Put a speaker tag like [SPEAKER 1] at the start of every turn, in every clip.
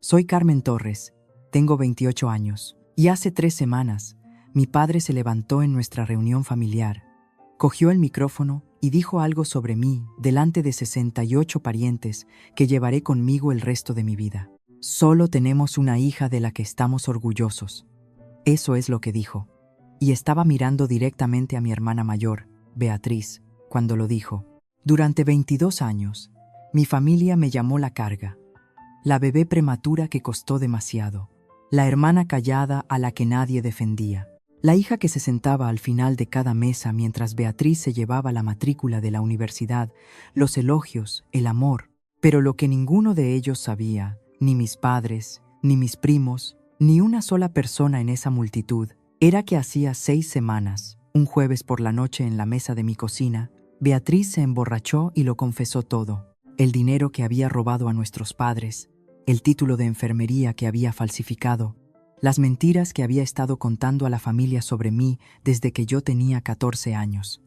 [SPEAKER 1] Soy Carmen Torres, tengo 28 años, y hace 3 semanas, mi padre se levantó en nuestra reunión familiar, cogió el micrófono y dijo algo sobre mí delante de 68 parientes que llevaré conmigo el resto de mi vida. Solo tenemos una hija de la que estamos orgullosos. Eso es lo que dijo. Y estaba mirando directamente a mi hermana mayor, Beatriz, cuando lo dijo. Durante 22 años, mi familia me llamó la carga. La bebé prematura que costó demasiado. La hermana callada a la que nadie defendía. La hija que se sentaba al final de cada mesa mientras Beatriz se llevaba la matrícula de la universidad, los elogios, el amor. Pero lo que ninguno de ellos sabía, ni mis padres, ni mis primos, ni una sola persona en esa multitud, era que hacía 6 semanas, un jueves por la noche en la mesa de mi cocina, Beatriz se emborrachó y lo confesó todo. El dinero que había robado a nuestros padres, el título de enfermería que había falsificado, las mentiras que había estado contando a la familia sobre mí desde que yo tenía 14 años.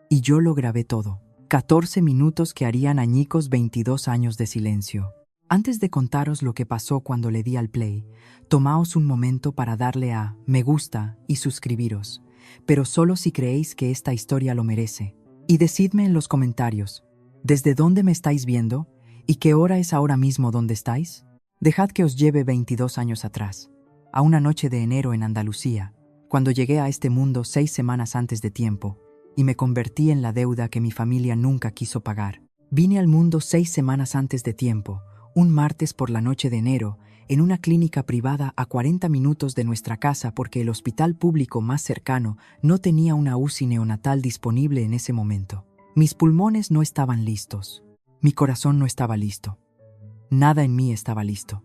[SPEAKER 1] Y yo lo grabé todo. 14 minutos que harían añicos 22 años de silencio. Antes de contaros lo que pasó cuando le di al play, tomaos un momento para darle a me gusta y suscribiros, pero solo si creéis que esta historia lo merece. Y decidme en los comentarios, ¿desde dónde me estáis viendo? ¿Y qué hora es ahora mismo donde estáis? Dejad que os lleve 22 años atrás, a una noche de enero en Andalucía, cuando llegué a este mundo 6 semanas antes de tiempo, y me convertí en la deuda que mi familia nunca quiso pagar. Vine al mundo 6 semanas antes de tiempo, un martes por la noche de enero, en una clínica privada a 40 minutos de nuestra casa porque el hospital público más cercano no tenía una UCI neonatal disponible en ese momento. Mis pulmones no estaban listos. Mi corazón no estaba listo. Nada en mí estaba listo.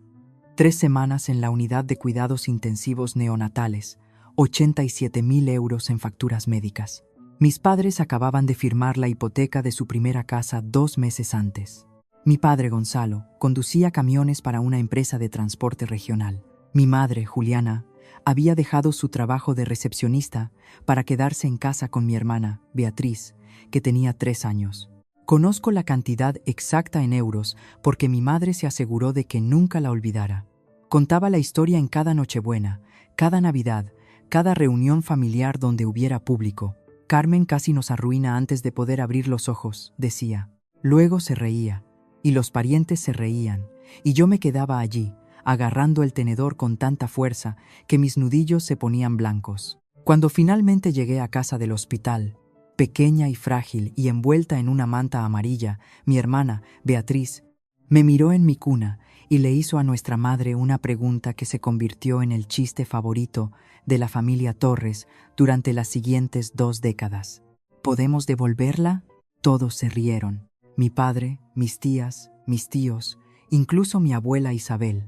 [SPEAKER 1] 3 semanas en la unidad de cuidados intensivos neonatales, 87.000 euros en facturas médicas. Mis padres acababan de firmar la hipoteca de su primera casa 2 meses antes. Mi padre, Gonzalo, conducía camiones para una empresa de transporte regional. Mi madre, Juliana, había dejado su trabajo de recepcionista para quedarse en casa con mi hermana, Beatriz, que tenía 3 años. Conozco la cantidad exacta en euros porque mi madre se aseguró de que nunca la olvidara. Contaba la historia en cada Nochebuena, cada Navidad, cada reunión familiar donde hubiera público. Carmen casi nos arruina antes de poder abrir los ojos, decía. Luego se reía, y los parientes se reían, y yo me quedaba allí, agarrando el tenedor con tanta fuerza que mis nudillos se ponían blancos. Cuando finalmente llegué a casa del hospital, pequeña y frágil y envuelta en una manta amarilla, mi hermana, Beatriz, me miró en mi cuna y le hizo a nuestra madre una pregunta que se convirtió en el chiste favorito de la familia Torres durante las siguientes 2 décadas. ¿Podemos devolverla? Todos se rieron. Mi padre, mis tías, mis tíos, incluso mi abuela Isabel,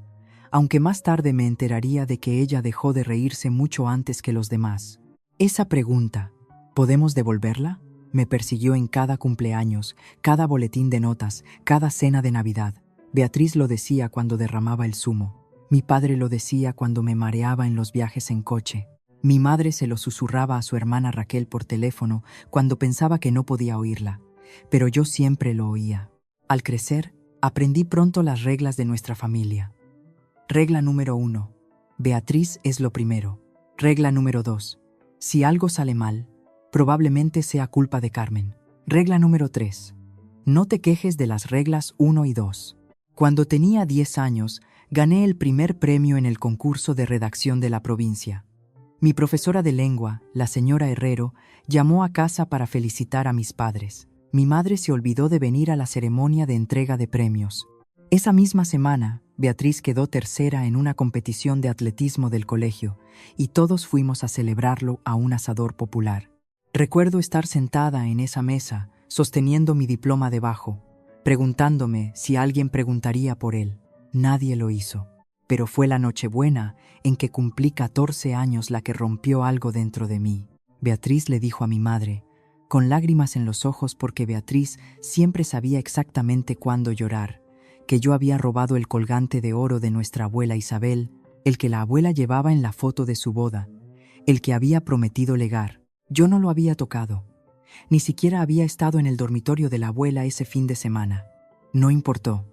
[SPEAKER 1] aunque más tarde me enteraría de que ella dejó de reírse mucho antes que los demás. Esa pregunta, ¿podemos devolverla?, me persiguió en cada cumpleaños, cada boletín de notas, cada cena de Navidad. Beatriz lo decía cuando derramaba el zumo. Mi padre lo decía cuando me mareaba en los viajes en coche. Mi madre se lo susurraba a su hermana Raquel por teléfono cuando pensaba que no podía oírla. Pero yo siempre lo oía. Al crecer, aprendí pronto las reglas de nuestra familia. Regla número 1. Beatriz es lo primero. Regla número 2. Si algo sale mal, probablemente sea culpa de Carmen. Regla número 3. No te quejes de las reglas 1 y 2. Cuando tenía 10 años, gané el primer premio en el concurso de redacción de la provincia. Mi profesora de lengua, la señora Herrero, llamó a casa para felicitar a mis padres. Mi madre se olvidó de venir a la ceremonia de entrega de premios. Esa misma semana, Beatriz quedó tercera en una competición de atletismo del colegio y todos fuimos a celebrarlo a un asador popular. Recuerdo estar sentada en esa mesa, sosteniendo mi diploma debajo, preguntándome si alguien preguntaría por él. Nadie lo hizo, pero fue la Nochebuena en que cumplí 14 años la que rompió algo dentro de mí. Beatriz le dijo a mi madre, con lágrimas en los ojos porque Beatriz siempre sabía exactamente cuándo llorar, que yo había robado el colgante de oro de nuestra abuela Isabel, el que la abuela llevaba en la foto de su boda, el que había prometido legar. Yo no lo había tocado. Ni siquiera había estado en el dormitorio de la abuela ese fin de semana. No importó.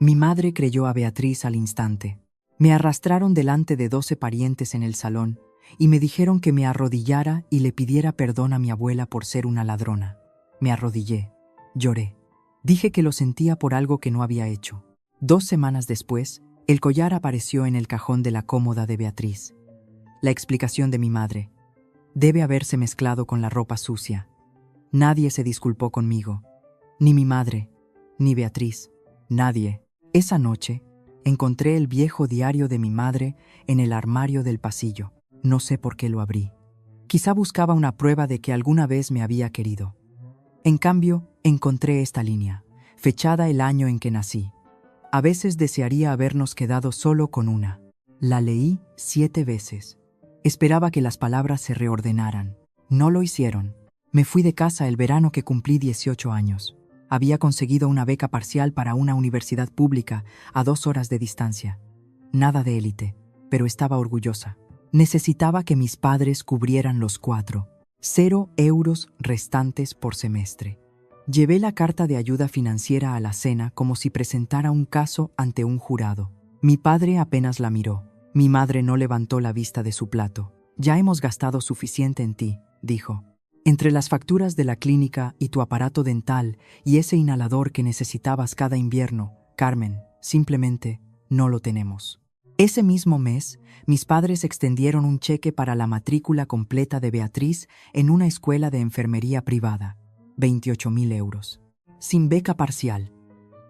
[SPEAKER 1] Mi madre creyó a Beatriz al instante. Me arrastraron delante de 12 parientes en el salón y me dijeron que me arrodillara y le pidiera perdón a mi abuela por ser una ladrona. Me arrodillé. Lloré. Dije que lo sentía por algo que no había hecho. 2 semanas después, el collar apareció en el cajón de la cómoda de Beatriz. La explicación de mi madre. Debe haberse mezclado con la ropa sucia. Nadie se disculpó conmigo. Ni mi madre, ni Beatriz. Nadie. Esa noche, encontré el viejo diario de mi madre en el armario del pasillo. No sé por qué lo abrí. Quizá buscaba una prueba de que alguna vez me había querido. En cambio, encontré esta línea, fechada el año en que nací. A veces desearía habernos quedado solo con una. La leí 7 veces. Esperaba que las palabras se reordenaran. No lo hicieron. Me fui de casa el verano que cumplí 18 años. Había conseguido una beca parcial para una universidad pública a 2 horas de distancia. Nada de élite, pero estaba orgullosa. Necesitaba que mis padres cubrieran los 0 euros restantes por semestre. Llevé la carta de ayuda financiera a la cena como si presentara un caso ante un jurado. Mi padre apenas la miró. Mi madre no levantó la vista de su plato. Ya hemos gastado suficiente en ti, dijo. Entre las facturas de la clínica y tu aparato dental y ese inhalador que necesitabas cada invierno, Carmen, simplemente no lo tenemos. Ese mismo mes, mis padres extendieron un cheque para la matrícula completa de Beatriz en una escuela de enfermería privada, 28.000 euros. Sin beca parcial,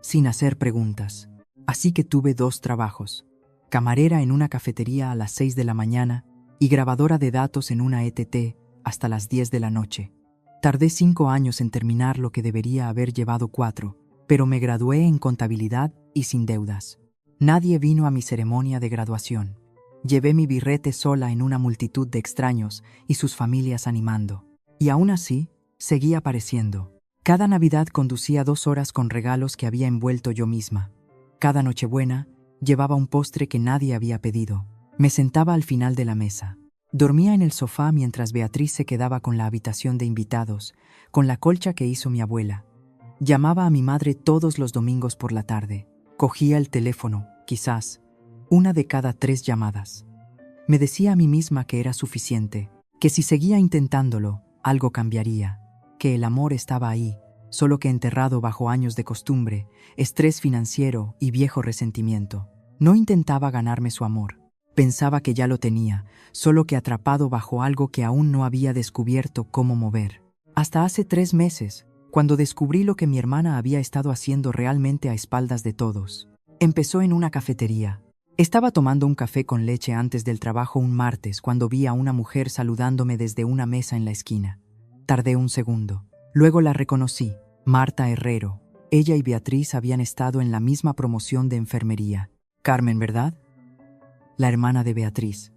[SPEAKER 1] sin hacer preguntas. Así que tuve 2 trabajos. Camarera en una cafetería a las 6 de la mañana y grabadora de datos en una ETT hasta las 10 de la noche. Tardé 5 años en terminar lo que debería haber llevado 4, pero me gradué en contabilidad y sin deudas. Nadie vino a mi ceremonia de graduación. Llevé mi birrete sola en una multitud de extraños y sus familias animando. Y aún así, seguía apareciendo. Cada Navidad conducía 2 horas con regalos que había envuelto yo misma. Cada Nochebuena llevaba un postre que nadie había pedido. Me sentaba al final de la mesa. Dormía en el sofá mientras Beatriz se quedaba con la habitación de invitados, con la colcha que hizo mi abuela. Llamaba a mi madre todos los domingos por la tarde. Cogía el teléfono, quizás, 1 de cada 3 llamadas. Me decía a mí misma que era suficiente, que si seguía intentándolo, algo cambiaría, que el amor estaba ahí, solo que enterrado bajo años de costumbre, estrés financiero y viejo resentimiento. No intentaba ganarme su amor. Pensaba que ya lo tenía, solo que atrapado bajo algo que aún no había descubierto cómo mover. Hasta hace 3 meses, cuando descubrí lo que mi hermana había estado haciendo realmente a espaldas de todos. Empezó en una cafetería. Estaba tomando un café con leche antes del trabajo un martes cuando vi a una mujer saludándome desde una mesa en la esquina. Tardé un segundo. Luego la reconocí, Marta Herrero. Ella y Beatriz habían estado en la misma promoción de enfermería. Carmen, ¿verdad? La hermana de Beatriz.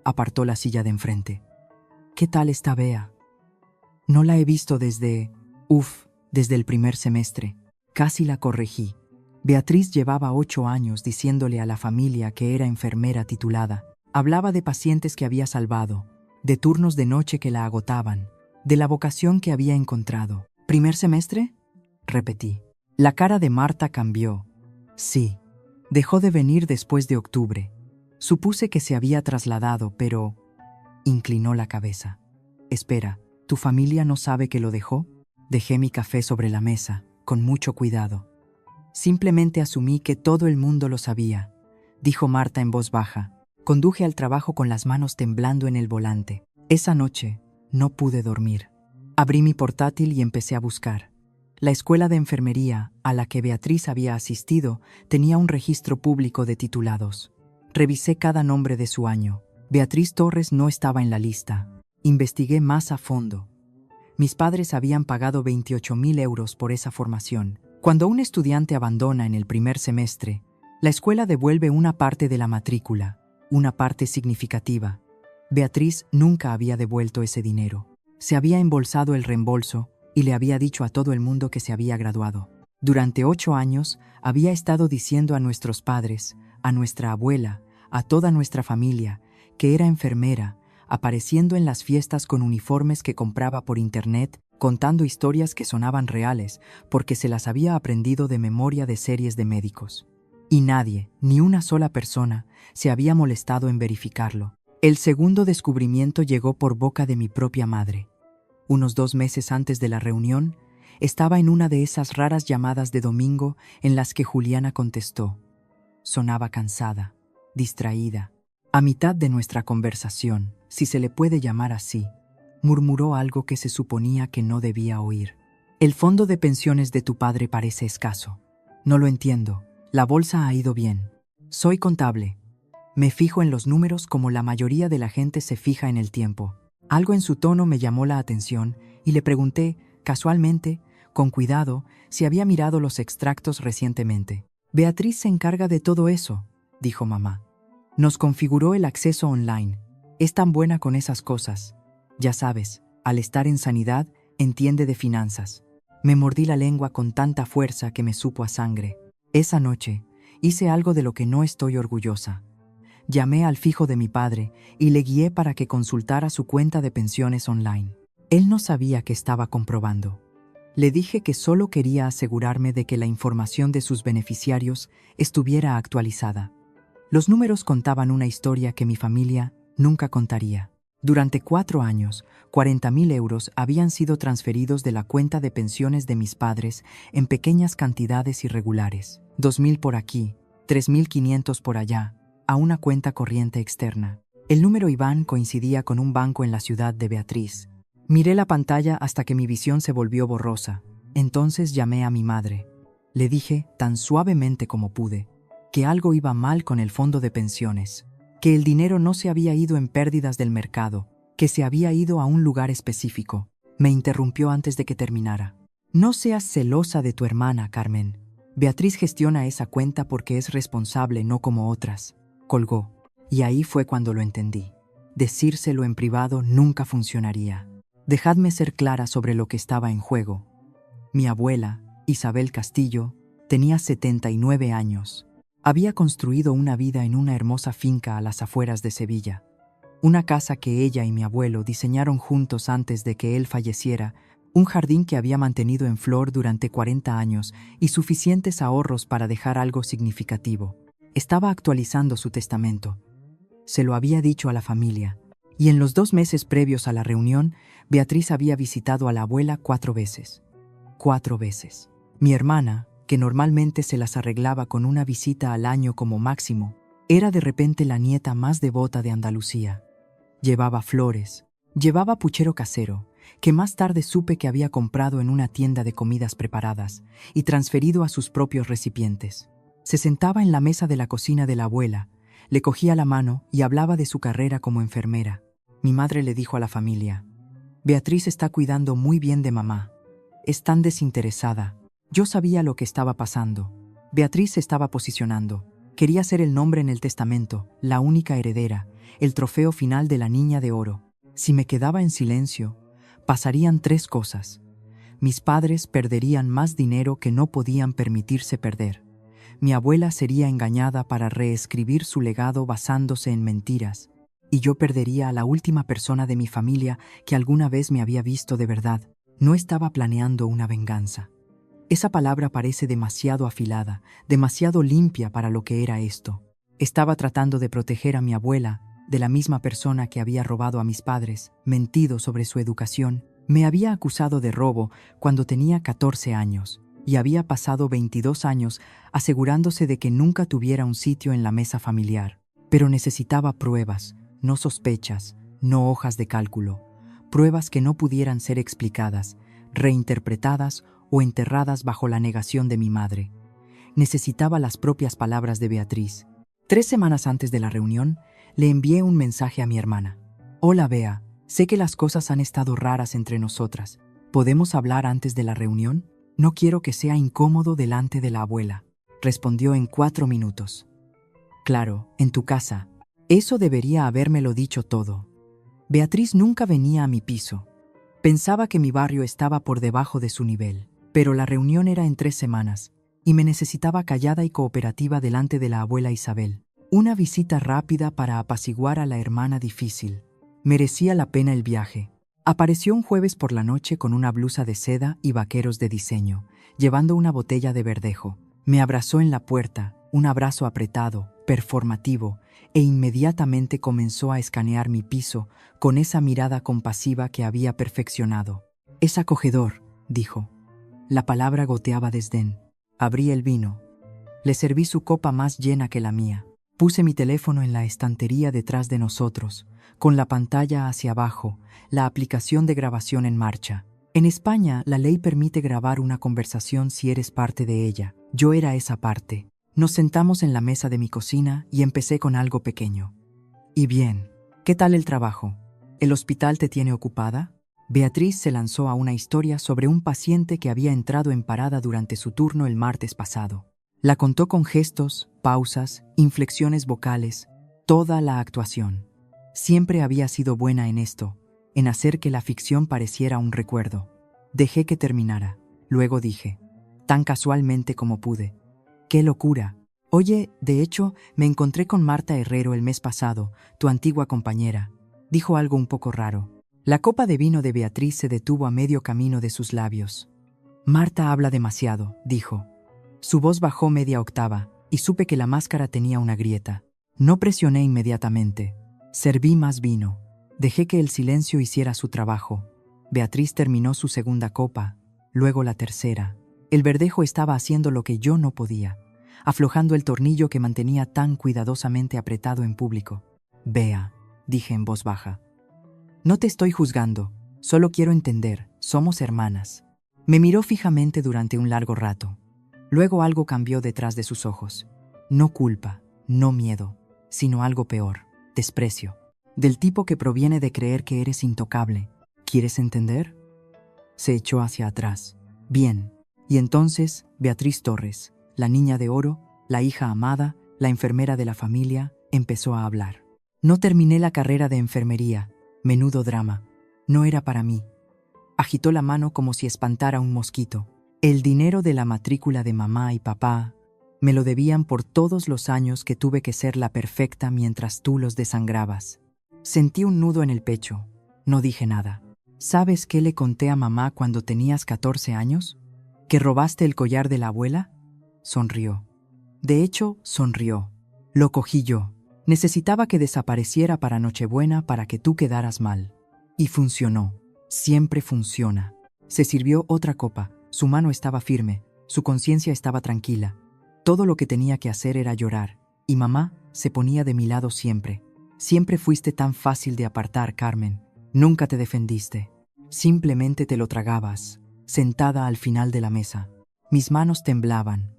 [SPEAKER 1] Apartó la silla de enfrente. ¿Qué tal está Bea? No la he visto desde el primer semestre. Casi la corregí. Beatriz llevaba 8 años diciéndole a la familia que era enfermera titulada. Hablaba de pacientes que había salvado, de turnos de noche que la agotaban, de la vocación que había encontrado. ¿Primer semestre? Repetí. La cara de Marta cambió. Sí. Dejó de venir después de octubre. Supuse que se había trasladado, pero... Inclinó la cabeza. Espera, ¿tu familia no sabe que lo dejó? Dejé mi café sobre la mesa, con mucho cuidado. Simplemente asumí que todo el mundo lo sabía, dijo Marta en voz baja. Conduje al trabajo con las manos temblando en el volante. Esa noche no pude dormir. Abrí mi portátil y empecé a buscar. La escuela de enfermería a la que Beatriz había asistido tenía un registro público de titulados. Revisé cada nombre de su año. Beatriz Torres no estaba en la lista. Investigué más a fondo. Mis padres habían pagado 28.000 euros por esa formación. Cuando un estudiante abandona en el primer semestre, la escuela devuelve una parte de la matrícula, una parte significativa. Beatriz nunca había devuelto ese dinero. Se había embolsado el reembolso y le había dicho a todo el mundo que se había graduado. Durante 8 años había estado diciendo a nuestros padres, a nuestra abuela, a toda nuestra familia, que era enfermera, apareciendo en las fiestas con uniformes que compraba por internet contando historias que sonaban reales porque se las había aprendido de memoria de series de médicos. Y nadie, ni una sola persona, se había molestado en verificarlo. El segundo descubrimiento llegó por boca de mi propia madre. Unos 2 meses antes de la reunión, estaba en una de esas raras llamadas de domingo en las que Juliana contestó. Sonaba cansada, distraída. A mitad de nuestra conversación, si se le puede llamar así, murmuró algo que se suponía que no debía oír. El fondo de pensiones de tu padre parece escaso. No lo entiendo. La bolsa ha ido bien. Soy contable. Me fijo en los números como la mayoría de la gente se fija en el tiempo. Algo en su tono me llamó la atención y le pregunté, casualmente, con cuidado, si había mirado los extractos recientemente. Beatriz se encarga de todo eso, dijo mamá. Nos configuró el acceso online. Es tan buena con esas cosas. Ya sabes, al estar en sanidad, entiende de finanzas. Me mordí la lengua con tanta fuerza que me supo a sangre. Esa noche, hice algo de lo que no estoy orgullosa. Llamé al fijo de mi padre y le guié para que consultara su cuenta de pensiones online. Él no sabía qué estaba comprobando. Le dije que solo quería asegurarme de que la información de sus beneficiarios estuviera actualizada. Los números contaban una historia que mi familia nunca contaría. Durante 4 años, 40.000 euros habían sido transferidos de la cuenta de pensiones de mis padres en pequeñas cantidades irregulares. 2.000 por aquí, 3.500 por allá, a una cuenta corriente externa. El número IBAN coincidía con un banco en la ciudad de Beatriz. Miré la pantalla hasta que mi visión se volvió borrosa. Entonces llamé a mi madre. Le dije, tan suavemente como pude, que algo iba mal con el fondo de pensiones, que el dinero no se había ido en pérdidas del mercado, que se había ido a un lugar específico. Me interrumpió antes de que terminara. No seas celosa de tu hermana, Carmen. Beatriz gestiona esa cuenta porque es responsable, no como otras. Colgó. Y ahí fue cuando lo entendí. Decírselo en privado nunca funcionaría. Dejadme ser clara sobre lo que estaba en juego. Mi abuela, Isabel Castillo, tenía 79 años. Había construido una vida en una hermosa finca a las afueras de Sevilla. Una casa que ella y mi abuelo diseñaron juntos antes de que él falleciera, un jardín que había mantenido en flor durante 40 años y suficientes ahorros para dejar algo significativo. Estaba actualizando su testamento. Se lo había dicho a la familia. Y en los 2 meses previos a la reunión, Beatriz había visitado a la abuela 4 veces. 4 veces. Mi hermana, que normalmente se las arreglaba con una visita al año como máximo, era de repente la nieta más devota de Andalucía. Llevaba flores, llevaba puchero casero, que más tarde supe que había comprado en una tienda de comidas preparadas y transferido a sus propios recipientes. Se sentaba en la mesa de la cocina de la abuela, le cogía la mano y hablaba de su carrera como enfermera. Mi madre le dijo a la familia: Beatriz está cuidando muy bien de mamá. Es tan desinteresada. Yo sabía lo que estaba pasando. Beatriz se estaba posicionando. Quería ser el nombre en el testamento, la única heredera, el trofeo final de la niña de oro. Si me quedaba en silencio, pasarían 3 cosas. Mis padres perderían más dinero que no podían permitirse perder. Mi abuela sería engañada para reescribir su legado basándose en mentiras. Y yo perdería a la última persona de mi familia que alguna vez me había visto de verdad. No estaba planeando una venganza. Esa palabra parece demasiado afilada, demasiado limpia para lo que era esto. Estaba tratando de proteger a mi abuela de la misma persona que había robado a mis padres, mentido sobre su educación. Me había acusado de robo cuando tenía 14 años y había pasado 22 años asegurándose de que nunca tuviera un sitio en la mesa familiar. Pero necesitaba pruebas, no sospechas, no hojas de cálculo, pruebas que no pudieran ser explicadas, reinterpretadas o enterradas bajo la negación de mi madre. Necesitaba las propias palabras de Beatriz. 3 semanas antes de la reunión, le envié un mensaje a mi hermana. Hola Bea, sé que las cosas han estado raras entre nosotras. ¿Podemos hablar antes de la reunión? No quiero que sea incómodo delante de la abuela. Respondió en 4 minutos. Claro, en tu casa. Eso debería habérmelo dicho todo. Beatriz nunca venía a mi piso. Pensaba que mi barrio estaba por debajo de su nivel, pero la reunión era en 3 semanas y me necesitaba callada y cooperativa delante de la abuela Isabel. Una visita rápida para apaciguar a la hermana difícil. Merecía la pena el viaje. Apareció un jueves por la noche con una blusa de seda y vaqueros de diseño, llevando una botella de verdejo. Me abrazó en la puerta, un abrazo apretado, performativo, e inmediatamente comenzó a escanear mi piso con esa mirada compasiva que había perfeccionado. «Es acogedor», dijo. La palabra goteaba desdén. Abrí el vino. Le serví su copa más llena que la mía. Puse mi teléfono en la estantería detrás de nosotros, con la pantalla hacia abajo, la aplicación de grabación en marcha. En España, la ley permite grabar una conversación si eres parte de ella. Yo era esa parte. Nos sentamos en la mesa de mi cocina y empecé con algo pequeño. «Y bien, ¿qué tal el trabajo? ¿El hospital te tiene ocupada?» Beatriz se lanzó a una historia sobre un paciente que había entrado en parada durante su turno el martes pasado. La contó con gestos, pausas, inflexiones vocales, toda la actuación. Siempre había sido buena en esto, en hacer que la ficción pareciera un recuerdo. Dejé que terminara. Luego dije, tan casualmente como pude: «¡Qué locura! Oye, de hecho, me encontré con Marta Herrero el mes pasado, tu antigua compañera». Dijo algo un poco raro. La copa de vino de Beatriz se detuvo a medio camino de sus labios. «Marta habla demasiado», dijo. Su voz bajó media octava, y supe que la máscara tenía una grieta. No presioné inmediatamente. Serví más vino. Dejé que el silencio hiciera su trabajo. Beatriz terminó su segunda copa, luego la tercera. El verdejo estaba haciendo lo que yo no podía, aflojando el tornillo que mantenía tan cuidadosamente apretado en público. «Bea», dije en voz baja. «No te estoy juzgando, solo quiero entender, somos hermanas». Me miró fijamente durante un largo rato. Luego algo cambió detrás de sus ojos. No culpa, no miedo, sino algo peor, desprecio. Del tipo que proviene de creer que eres intocable. ¿Quieres entender? Se echó hacia atrás. Bien. Y entonces, Beatriz Torres, la niña de oro, la hija amada, la enfermera de la familia, empezó a hablar. «No terminé la carrera de enfermería. Menudo drama. No era para mí». Agitó la mano como si espantara un mosquito. «El dinero de la matrícula de mamá y papá me lo debían por todos los años que tuve que ser la perfecta mientras tú los desangrabas». Sentí un nudo en el pecho. No dije nada. «¿Sabes qué le conté a mamá cuando tenías 14 años? ¿Que robaste el collar de la abuela?» Sonrió. De hecho, sonrió. «Lo cogí yo. Necesitaba que desapareciera para Nochebuena para que tú quedaras mal. Y funcionó. Siempre funciona». Se sirvió otra copa. Su mano estaba firme. Su conciencia estaba tranquila. Todo lo que tenía que hacer era llorar. Y mamá se ponía de mi lado siempre. «Siempre fuiste tan fácil de apartar, Carmen. Nunca te defendiste. Simplemente te lo tragabas, sentada al final de la mesa». Mis manos temblaban.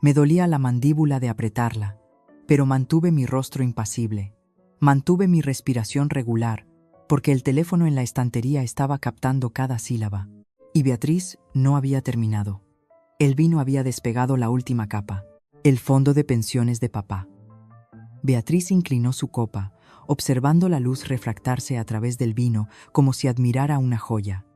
[SPEAKER 1] Me dolía la mandíbula de apretarla, pero mantuve mi rostro impasible. Mantuve mi respiración regular, porque el teléfono en la estantería estaba captando cada sílaba. Y Beatriz no había terminado. El vino había despegado la última capa. El fondo de pensiones de papá. Beatriz inclinó su copa, observando la luz refractarse a través del vino como si admirara una joya.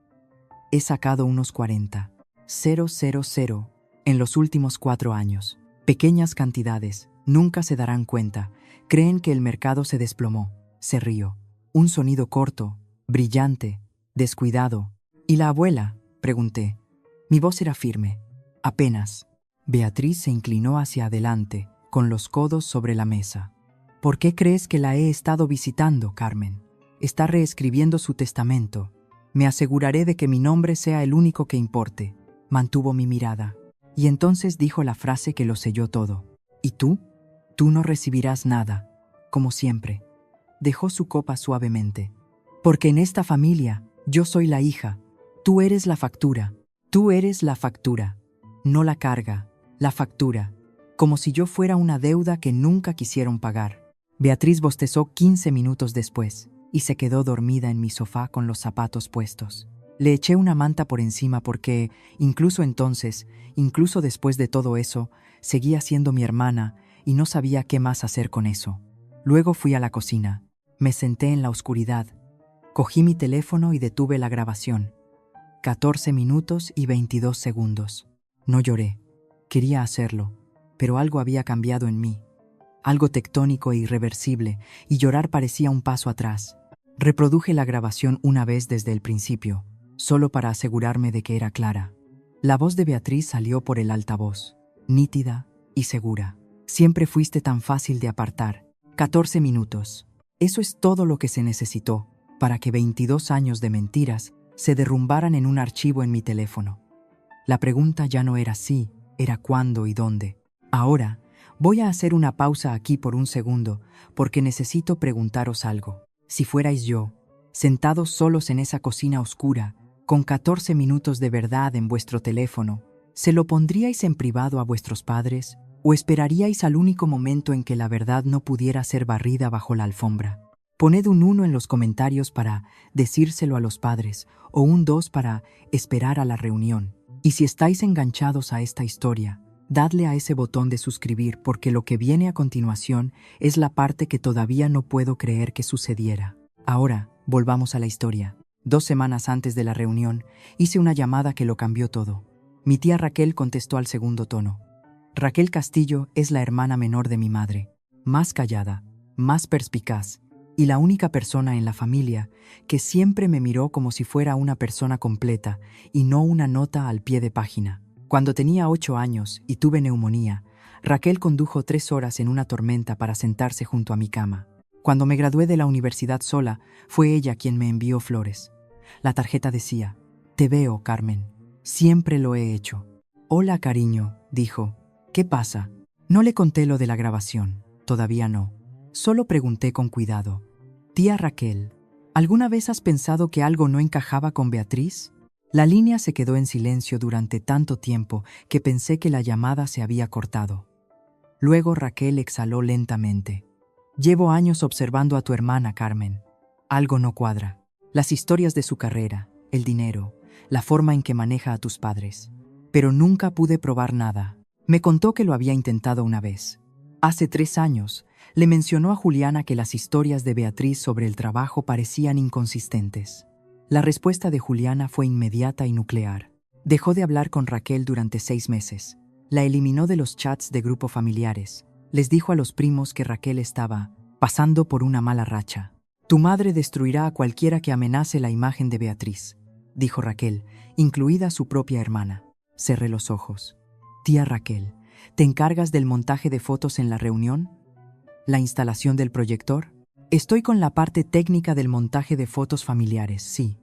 [SPEAKER 1] «He sacado unos 40,000 en los últimos 4 años. Pequeñas cantidades, nunca se darán cuenta. Creen que el mercado se desplomó». Se rió. Un sonido corto, brillante, descuidado. «¿Y la abuela?», pregunté. Mi voz era firme. «Apenas». Beatriz se inclinó hacia adelante, con los codos sobre la mesa. «¿Por qué crees que la he estado visitando, Carmen? Está reescribiendo su testamento. Me aseguraré de que mi nombre sea el único que importe». Mantuvo mi mirada. Y entonces dijo la frase que lo selló todo. «¿Y tú? Tú no recibirás nada, como siempre». Dejó su copa suavemente. «Porque en esta familia, yo soy la hija. Tú eres la factura. Tú eres la factura. No la carga, la factura. Como si yo fuera una deuda que nunca quisieron pagar». Beatriz bostezó 15 minutos después y se quedó dormida en mi sofá con los zapatos puestos. Le eché una manta por encima porque, incluso entonces, incluso después de todo eso, seguía siendo mi hermana y no sabía qué más hacer con eso. Luego fui a la cocina. Me senté en la oscuridad. Cogí mi teléfono y detuve la grabación. 14 minutos y 22 segundos. No lloré. Quería hacerlo, pero algo había cambiado en mí. Algo tectónico e irreversible, y llorar parecía un paso atrás. Reproduje la grabación una vez desde el principio, solo para asegurarme de que era clara. La voz de Beatriz salió por el altavoz, nítida y segura. Siempre fuiste tan fácil de apartar. 14 minutos. Eso es todo lo que se necesitó para que 22 años de mentiras se derrumbaran en un archivo en mi teléfono. La pregunta ya no era si, era cuándo y dónde. Ahora, voy a hacer una pausa aquí por un segundo, porque necesito preguntaros algo. Si fuerais yo, sentados solos en esa cocina oscura, con 14 minutos de verdad en vuestro teléfono, ¿se lo pondríais en privado a vuestros padres o esperaríais al único momento en que la verdad no pudiera ser barrida bajo la alfombra? Poned un 1 en los comentarios para decírselo a los padres o un 2 para esperar a la reunión. Y si estáis enganchados a esta historia, dadle a ese botón de suscribir porque lo que viene a continuación es la parte que todavía no puedo creer que sucediera. Ahora, volvamos a la historia. 2 semanas antes de la reunión, hice una llamada que lo cambió todo. Mi tía Raquel contestó al segundo tono. Raquel Castillo es la hermana menor de mi madre, más callada, más perspicaz, y la única persona en la familia que siempre me miró como si fuera una persona completa y no una nota al pie de página. Cuando tenía 8 años y tuve neumonía, Raquel condujo 3 horas en una tormenta para sentarse junto a mi cama. Cuando me gradué de la universidad sola, fue ella quien me envió flores. La tarjeta decía: «Te veo, Carmen. Siempre lo he hecho». «Hola, cariño», dijo. «¿Qué pasa?» No le conté lo de la grabación. Todavía no. Solo pregunté con cuidado. «Tía Raquel, ¿alguna vez has pensado que algo no encajaba con Beatriz?» La línea se quedó en silencio durante tanto tiempo que pensé que la llamada se había cortado. Luego Raquel exhaló lentamente. «Llevo años observando a tu hermana, Carmen. Algo no cuadra. Las historias de su carrera, el dinero, la forma en que maneja a tus padres. Pero nunca pude probar nada. Me contó que lo había intentado una vez. Hace 3 años, le mencionó a Juliana que las historias de Beatriz sobre el trabajo parecían inconsistentes. La respuesta de Juliana fue inmediata y nuclear. Dejó de hablar con Raquel durante 6 meses. La eliminó de los chats de grupo familiares. Les dijo a los primos que Raquel estaba pasando por una mala racha. «Tu madre destruirá a cualquiera que amenace la imagen de Beatriz», dijo Raquel, incluida su propia hermana. Cerré los ojos. «Tía Raquel, ¿te encargas del montaje de fotos en la reunión? ¿La instalación del proyector?» «Estoy con la parte técnica del montaje de fotos familiares, sí».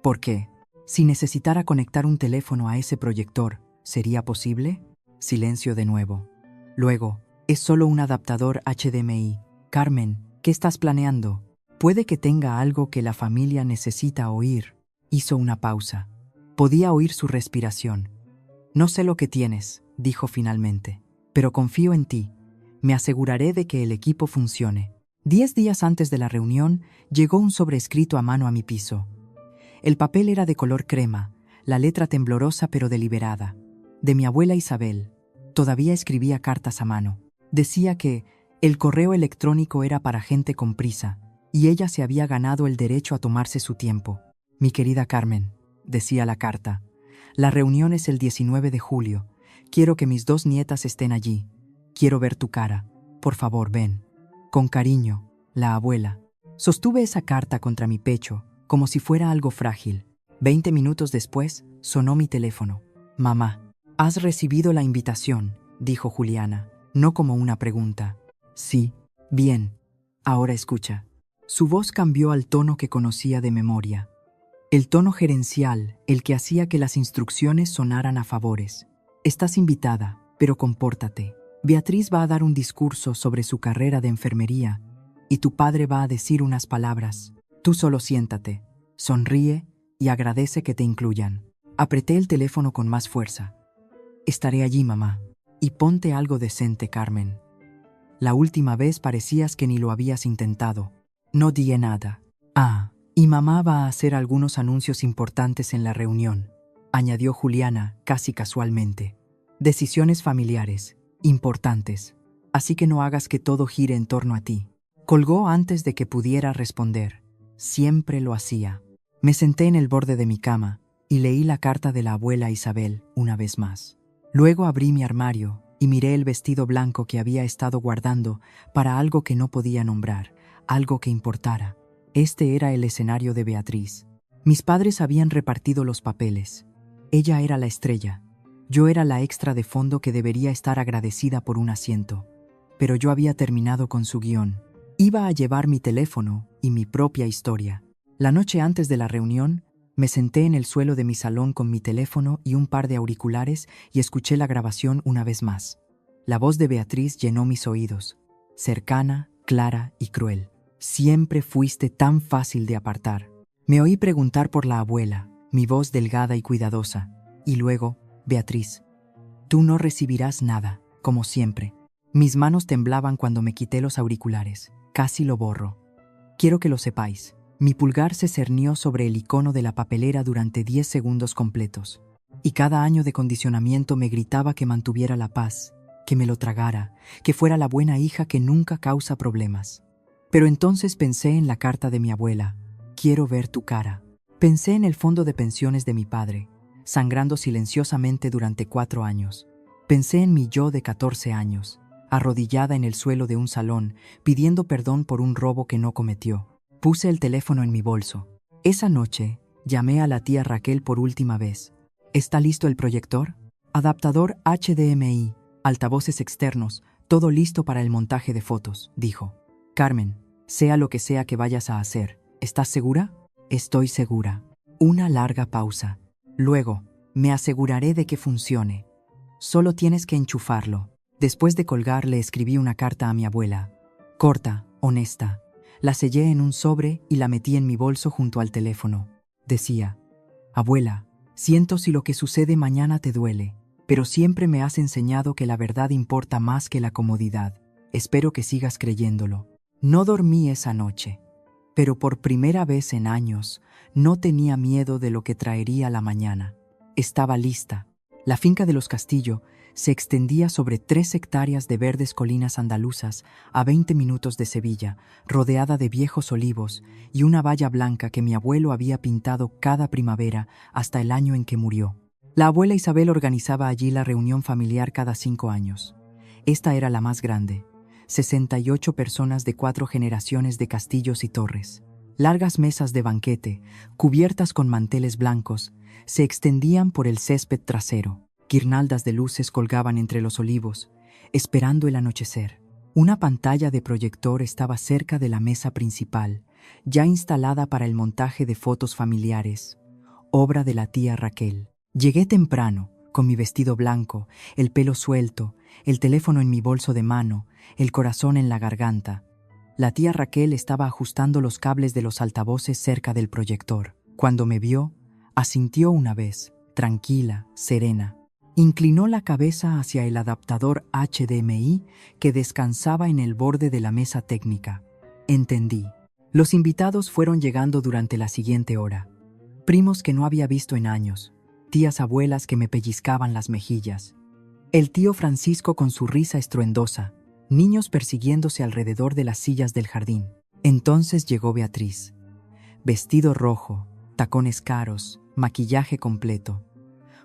[SPEAKER 1] «¿Por qué? Si necesitara conectar un teléfono a ese proyector, ¿sería posible?» Silencio de nuevo. Luego: «Es solo un adaptador HDMI. Carmen, ¿qué estás planeando? Puede que tenga algo que la familia necesita oír». Hizo una pausa. Podía oír su respiración. «No sé lo que tienes», dijo finalmente, «pero confío en ti. Me aseguraré de que el equipo funcione». 10 días antes de la reunión, llegó un sobrescrito a mano a mi piso. El papel era de color crema, la letra temblorosa pero deliberada. De mi abuela Isabel. Todavía escribía cartas a mano. Decía que el correo electrónico era para gente con prisa, y ella se había ganado el derecho a tomarse su tiempo. «Mi querida Carmen», decía la carta, «la reunión es el 19 de julio. Quiero que mis 2 nietas estén allí. Quiero ver tu cara. Por favor, ven. Con cariño, la abuela». Sostuve esa carta contra mi pecho, como si fuera algo frágil. 20 minutos después, sonó mi teléfono. «Mamá, has recibido la invitación», dijo Juliana, no como una pregunta. «Sí». «Bien. Ahora escucha». Su voz cambió al tono que conocía de memoria. El tono gerencial, el que hacía que las instrucciones sonaran a favores. «Estás invitada, pero compórtate. Beatriz va a dar un discurso sobre su carrera de enfermería y tu padre va a decir unas palabras. Tú solo siéntate, sonríe y agradece que te incluyan». Apreté el teléfono con más fuerza. «Estaré allí, mamá. Y ponte algo decente, Carmen. La última vez parecías que ni lo habías intentado». No dije nada. «Ah, y mamá va a hacer algunos anuncios importantes en la reunión», añadió Juliana casi casualmente. «Decisiones familiares, importantes. Así que no hagas que todo gire en torno a ti». Colgó antes de que pudiera responder. Siempre lo hacía. Me senté en el borde de mi cama y leí la carta de la abuela Isabel una vez más. Luego abrí mi armario y miré el vestido blanco que había estado guardando para algo que no podía nombrar, algo que importara. Este era el escenario de Beatriz. Mis padres habían repartido los papeles. Ella era la estrella. Yo era la extra de fondo que debería estar agradecida por un asiento. Pero yo había terminado con su guión. Iba a llevar mi teléfono y mi propia historia. La noche antes de la reunión, me senté en el suelo de mi salón con mi teléfono y un par de auriculares y escuché la grabación una vez más. La voz de Beatriz llenó mis oídos. Cercana, clara y cruel. Siempre fuiste tan fácil de apartar. Me oí preguntar por la abuela, mi voz delgada y cuidadosa. Y luego, Beatriz, tú no recibirás nada, como siempre. Mis manos temblaban cuando me quité los auriculares. Casi lo borro. Quiero que lo sepáis. Mi pulgar se cernió sobre el icono de la papelera durante 10 segundos completos. Y cada año de condicionamiento me gritaba que mantuviera la paz, que me lo tragara, que fuera la buena hija que nunca causa problemas. Pero entonces pensé en la carta de mi abuela. Quiero ver tu cara. Pensé en el fondo de pensiones de mi padre, sangrando silenciosamente durante 4 años. Pensé en mi yo de 14 años, arrodillada en el suelo de un salón, pidiendo perdón por un robo que no cometió. Puse el teléfono en mi bolso. Esa noche, llamé a la tía Raquel por última vez. ¿Está listo el proyector? Adaptador HDMI, altavoces externos, todo listo para el montaje de fotos, dijo. Carmen, sea lo que sea que vayas a hacer, ¿estás segura? Estoy segura. Una larga pausa. Luego, me aseguraré de que funcione. Solo tienes que enchufarlo. Después de colgar, le escribí una carta a mi abuela. Corta, honesta. La sellé en un sobre y la metí en mi bolso junto al teléfono. Decía, abuela, siento si lo que sucede mañana te duele, pero siempre me has enseñado que la verdad importa más que la comodidad. Espero que sigas creyéndolo. No dormí esa noche, pero por primera vez en años no tenía miedo de lo que traería la mañana. Estaba lista. La finca de los Castillo se extendía sobre 3 hectáreas de verdes colinas andaluzas a 20 minutos de Sevilla, rodeada de viejos olivos y una valla blanca que mi abuelo había pintado cada primavera hasta el año en que murió. La abuela Isabel organizaba allí la reunión familiar cada 5 años. Esta era la más grande. 68 personas de 4 generaciones de castillos y torres. Largas mesas de banquete, cubiertas con manteles blancos, se extendían por el césped trasero. Guirnaldas de luces colgaban entre los olivos, esperando el anochecer. Una pantalla de proyector estaba cerca de la mesa principal, ya instalada para el montaje de fotos familiares, obra de la tía Raquel. Llegué temprano, con mi vestido blanco, el pelo suelto, el teléfono en mi bolso de mano, el corazón en la garganta. La tía Raquel estaba ajustando los cables de los altavoces cerca del proyector. Cuando me vio, asintió una vez, tranquila, serena. Inclinó la cabeza hacia el adaptador HDMI que descansaba en el borde de la mesa técnica. Entendí. Los invitados fueron llegando durante la siguiente hora. Primos que no había visto en años, tías abuelas que me pellizcaban las mejillas, el tío Francisco con su risa estruendosa, niños persiguiéndose alrededor de las sillas del jardín. Entonces llegó Beatriz. Vestido rojo, tacones caros, maquillaje completo.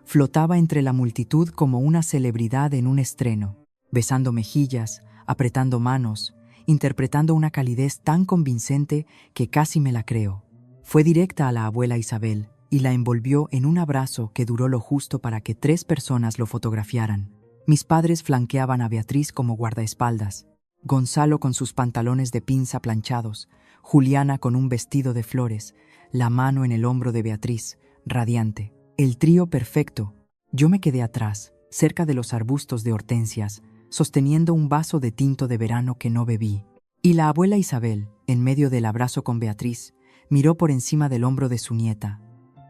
[SPEAKER 1] Flotaba entre la multitud como una celebridad en un estreno, besando mejillas, apretando manos, interpretando una calidez tan convincente que casi me la creo. Fue directa a la abuela Isabel y la envolvió en un abrazo que duró lo justo para que 3 personas lo fotografiaran. Mis padres flanqueaban a Beatriz como guardaespaldas, Gonzalo con sus pantalones de pinza planchados, Juliana con un vestido de flores, la mano en el hombro de Beatriz, radiante. El trío perfecto. Yo me quedé atrás, cerca de los arbustos de hortensias, sosteniendo un vaso de tinto de verano que no bebí. Y la abuela Isabel, en medio del abrazo con Beatriz, miró por encima del hombro de su nieta.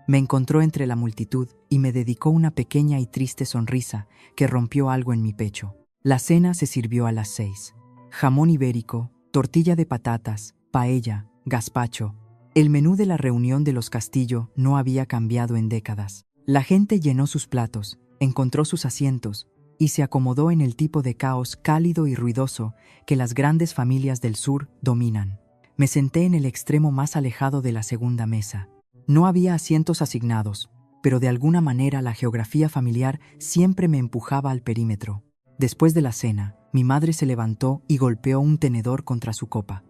[SPEAKER 1] Me encontró entre la multitud y me dedicó una pequeña y triste sonrisa que rompió algo en mi pecho. La cena se sirvió a las 6. Jamón ibérico, tortilla de patatas, paella, gazpacho. El menú de la reunión de los Castillo no había cambiado en décadas. La gente llenó sus platos, encontró sus asientos y se acomodó en el tipo de caos cálido y ruidoso que las grandes familias del sur dominan. Me senté en el extremo más alejado de la segunda mesa. No había asientos asignados, pero de alguna manera la geografía familiar siempre me empujaba al perímetro. Después de la cena, mi madre se levantó y golpeó un tenedor contra su copa.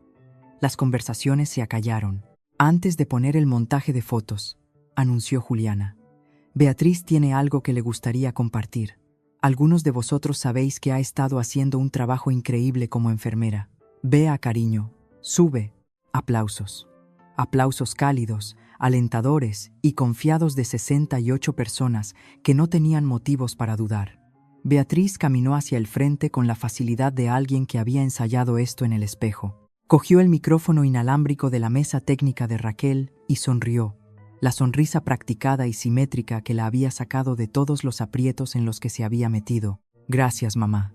[SPEAKER 1] Las conversaciones se acallaron. Antes de poner el montaje de fotos, anunció Juliana. Beatriz tiene algo que le gustaría compartir. Algunos de vosotros sabéis que ha estado haciendo un trabajo increíble como enfermera. Vea, cariño, sube. Aplausos. Aplausos cálidos, alentadores y confiados de 68 personas que no tenían motivos para dudar. Beatriz caminó hacia el frente con la facilidad de alguien que había ensayado esto en el espejo. Cogió el micrófono inalámbrico de la mesa técnica de Raquel y sonrió. La sonrisa practicada y simétrica que la había sacado de todos los aprietos en los que se había metido. Gracias, mamá.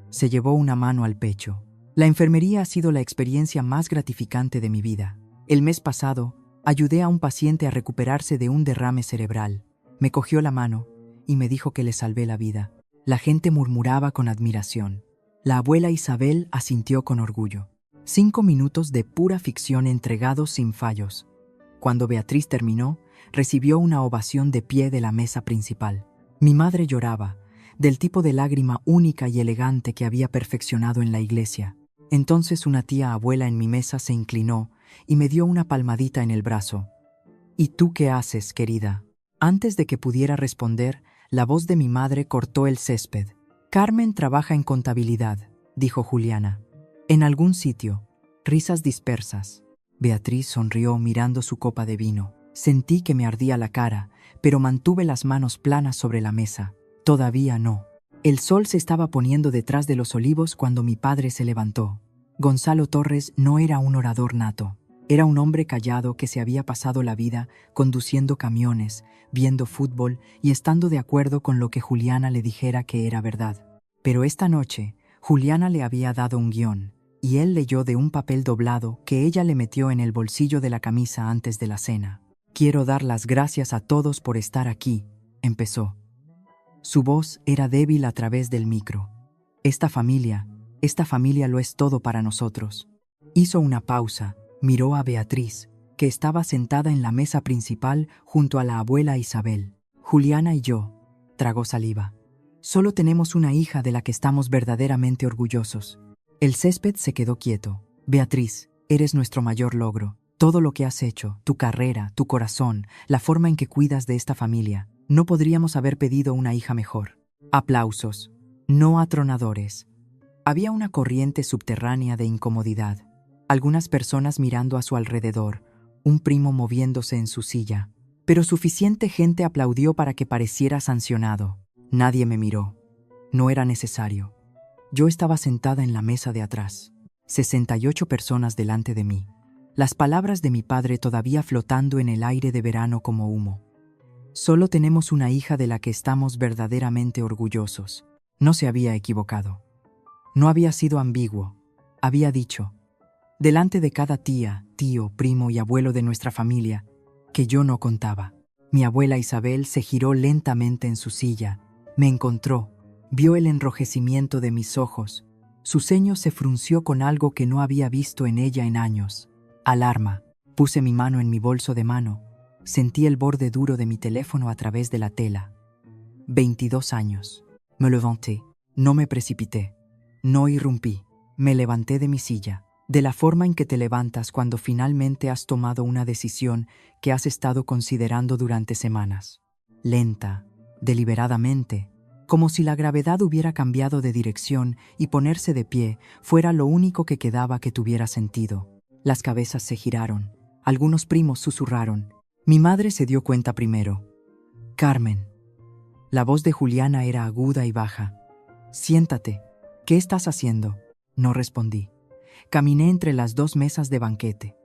[SPEAKER 1] Se llevó una mano al pecho. La enfermería ha sido la experiencia más gratificante de mi vida. El mes pasado, ayudé a un paciente a recuperarse de un derrame cerebral. Me cogió la mano y me dijo que le salvé la vida. La gente murmuraba con admiración. La abuela Isabel asintió con orgullo. 5 minutos de pura ficción entregados sin fallos. Cuando Beatriz terminó, recibió una ovación de pie de la mesa principal. Mi madre lloraba, del tipo de lágrima única y elegante que había perfeccionado en la iglesia. Entonces una tía abuela en mi mesa se inclinó y me dio una palmadita en el brazo. ¿Y tú qué haces, querida? Antes de que pudiera responder, la voz de mi madre cortó el césped. Carmen trabaja en contabilidad, dijo Juliana. En algún sitio. Risas dispersas. Beatriz sonrió mirando su copa de vino. Sentí que me ardía la cara, pero mantuve las manos planas sobre la mesa. Todavía no. El sol se estaba poniendo detrás de los olivos cuando mi padre se levantó. Gonzalo Torres no era un orador nato. Era un hombre callado que se había pasado la vida conduciendo camiones, viendo fútbol y estando de acuerdo con lo que Juliana le dijera que era verdad. Pero esta noche, Juliana le había dado un guión, y él leyó de un papel doblado que ella le metió en el bolsillo de la camisa antes de la cena. Quiero dar las gracias a todos por estar aquí, empezó. Su voz era débil a través del micro. Esta familia lo es todo para nosotros. Hizo una pausa, miró a Beatriz, que estaba sentada en la mesa principal junto a la abuela Isabel. Juliana y yo, tragó saliva. Solo tenemos una hija de la que estamos verdaderamente orgullosos. El césped se quedó quieto. Beatriz, eres nuestro mayor logro. Todo lo que has hecho, tu carrera, tu corazón, la forma en que cuidas de esta familia. No podríamos haber pedido una hija mejor. Aplausos, no atronadores. Había una corriente subterránea de incomodidad. Algunas personas mirando a su alrededor, un primo moviéndose en su silla. Pero suficiente gente aplaudió para que pareciera sancionado. Nadie me miró. No era necesario. Yo estaba sentada en la mesa de atrás, 68 personas delante de mí. Las palabras de mi padre todavía flotando en el aire de verano como humo. Solo tenemos una hija de la que estamos verdaderamente orgullosos. No se había equivocado. No había sido ambiguo. Había dicho, delante de cada tía, tío, primo y abuelo de nuestra familia, que yo no contaba. Mi abuela Isabel se giró lentamente en su silla, me encontró, vio el enrojecimiento de mis ojos. Su ceño se frunció con algo que no había visto en ella en años. Alarma. Puse mi mano en mi bolso de mano. Sentí el borde duro de mi teléfono a través de la tela. 22 años. Me levanté. No me precipité. No irrumpí. Me levanté de mi silla. De la forma en que te levantas cuando finalmente has tomado una decisión que has estado considerando durante semanas. Lenta, deliberadamente, como si la gravedad hubiera cambiado de dirección y ponerse de pie fuera lo único que quedaba que tuviera sentido. Las cabezas se giraron. Algunos primos susurraron. Mi madre se dio cuenta primero. Carmen. La voz de Juliana era aguda y baja. Siéntate. ¿Qué estás haciendo? No respondí. Caminé entre las dos mesas de banquete.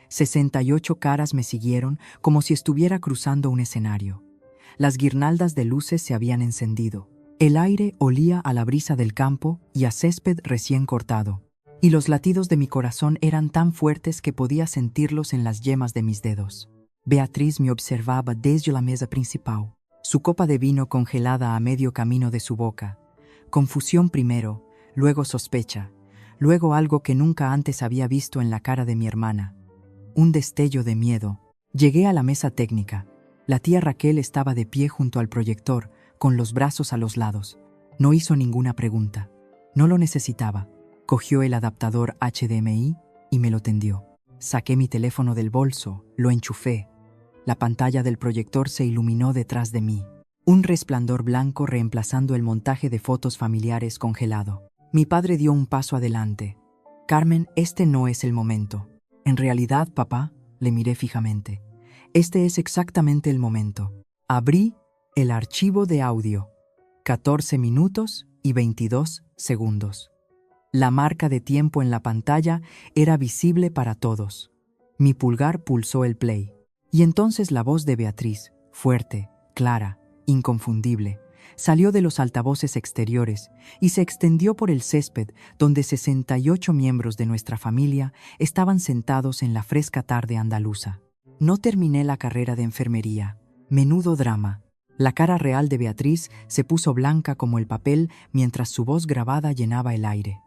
[SPEAKER 1] 68 caras me siguieron como si estuviera cruzando un escenario. Las guirnaldas de luces se habían encendido. El aire olía a la brisa del campo y a césped recién cortado. Y los latidos de mi corazón eran tan fuertes que podía sentirlos en las yemas de mis dedos. Beatriz me observaba desde la mesa principal, su copa de vino congelada a medio camino de su boca. Confusión primero, luego sospecha, luego algo que nunca antes había visto en la cara de mi hermana. Un destello de miedo. Llegué a la mesa técnica. La tía Raquel estaba de pie junto al proyector, con los brazos a los lados. No hizo ninguna pregunta. No lo necesitaba. Cogió el adaptador HDMI, y me lo tendió. Saqué mi teléfono del bolso, lo enchufé. La pantalla del proyector se iluminó detrás de mí. Un resplandor blanco reemplazando el montaje de fotos familiares congelado. Mi padre dio un paso adelante. Carmen, este no es el momento. En realidad, papá, le miré fijamente. Este es exactamente el momento. Abrí el archivo de audio. 14 minutos y 22 segundos. La marca de tiempo en la pantalla era visible para todos. Mi pulgar pulsó el play. Y entonces la voz de Beatriz, fuerte, clara, inconfundible, salió de los altavoces exteriores y se extendió por el césped donde 68 miembros de nuestra familia estaban sentados en la fresca tarde andaluza. No terminé la carrera de enfermería. Menudo drama. La cara real de Beatriz se puso blanca como el papel mientras su voz grabada llenaba el aire.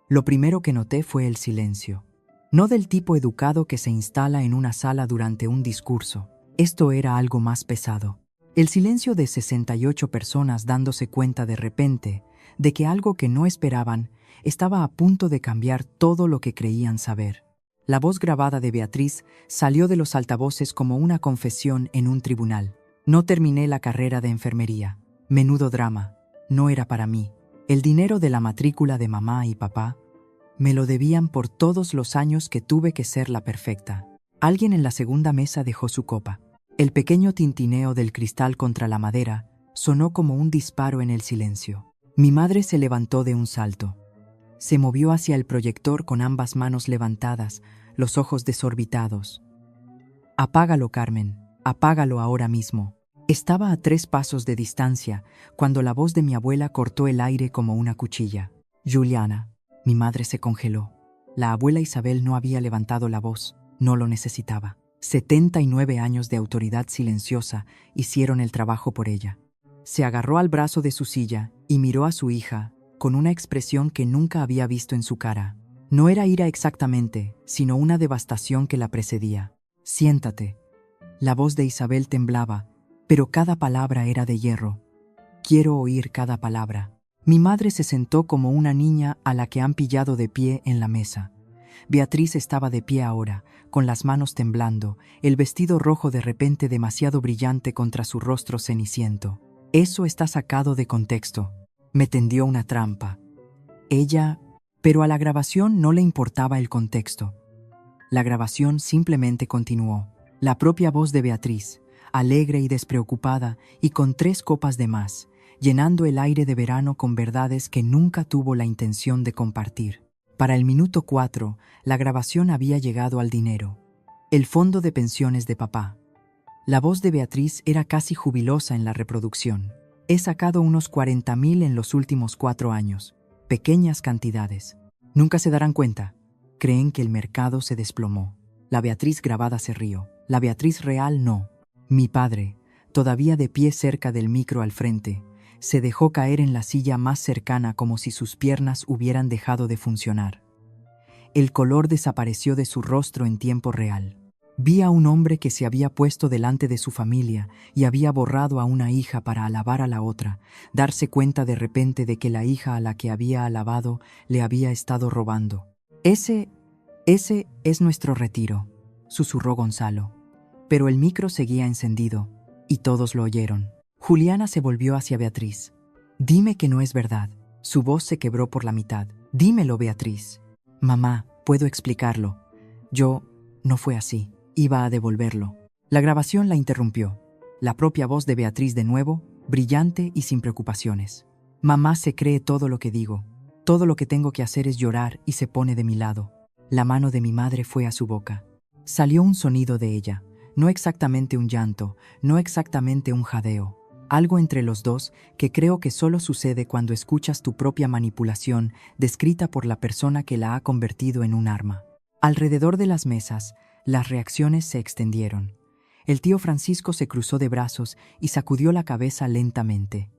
[SPEAKER 1] Lo primero que noté fue el silencio. No del tipo educado que se instala en una sala durante un discurso. Esto era algo más pesado. El silencio de 68 personas dándose cuenta de repente de que algo que no esperaban estaba a punto de cambiar todo lo que creían saber. La voz grabada de Beatriz salió de los altavoces como una confesión en un tribunal. No terminé la carrera de enfermería. Menudo drama. No era para mí. El dinero de la matrícula de mamá y papá me lo debían por todos los años que tuve que ser la perfecta. Alguien en la segunda mesa dejó su copa. El pequeño tintineo del cristal contra la madera sonó como un disparo en el silencio. Mi madre se levantó de un salto. Se movió hacia el proyector con ambas manos levantadas, los ojos desorbitados. «Apágalo, Carmen, apágalo ahora mismo». Estaba a 3 pasos de distancia cuando la voz de mi abuela cortó el aire como una cuchilla. «Juliana». Mi madre se congeló. La abuela Isabel no había levantado la voz, no lo necesitaba. 79 años de autoridad silenciosa hicieron el trabajo por ella. Se agarró al brazo de su silla y miró a su hija con una expresión que nunca había visto en su cara. No era ira exactamente, sino una devastación que la precedía. «Siéntate». La voz de Isabel temblaba, pero cada palabra era de hierro. «Quiero oír cada palabra». Mi madre se sentó como una niña a la que han pillado de pie en la mesa. Beatriz estaba de pie ahora, con las manos temblando, el vestido rojo de repente demasiado brillante contra su rostro ceniciento. «Eso está sacado de contexto». Me tendió una trampa. Ella... Pero a la grabación no le importaba el contexto. La grabación simplemente continuó. La propia voz de Beatriz, alegre y despreocupada, y con 3 copas de más, llenando el aire de verano con verdades que nunca tuvo la intención de compartir. Para el minuto 4, la grabación había llegado al dinero. El fondo de pensiones de papá. La voz de Beatriz era casi jubilosa en la reproducción. «He sacado unos 40.000 en los últimos 4 años. Pequeñas cantidades. Nunca se darán cuenta. Creen que el mercado se desplomó». La Beatriz grabada se rió. La Beatriz real no. Mi padre, todavía de pie cerca del micro al frente, se dejó caer en la silla más cercana como si sus piernas hubieran dejado de funcionar. El color desapareció de su rostro en tiempo real. Vi a un hombre que se había puesto delante de su familia y había borrado a una hija para alabar a la otra, darse cuenta de repente de que la hija a la que había alabado le había estado robando. Ese es nuestro retiro», susurró Gonzalo. Pero el micro seguía encendido, y todos lo oyeron. Juliana se volvió hacia Beatriz. «Dime que no es verdad». Su voz se quebró por la mitad. «Dímelo, Beatriz». «Mamá, puedo explicarlo. No fue así. Iba a devolverlo». La grabación la interrumpió. La propia voz de Beatriz de nuevo, brillante y sin preocupaciones. «Mamá se cree todo lo que digo. Todo lo que tengo que hacer es llorar y se pone de mi lado». La mano de mi madre fue a su boca. Salió un sonido de ella. No exactamente un llanto, no exactamente un jadeo. Algo entre los dos que creo que solo sucede cuando escuchas tu propia manipulación descrita por la persona que la ha convertido en un arma. Alrededor de las mesas, las reacciones se extendieron. El tío Francisco se cruzó de brazos y sacudió la cabeza lentamente.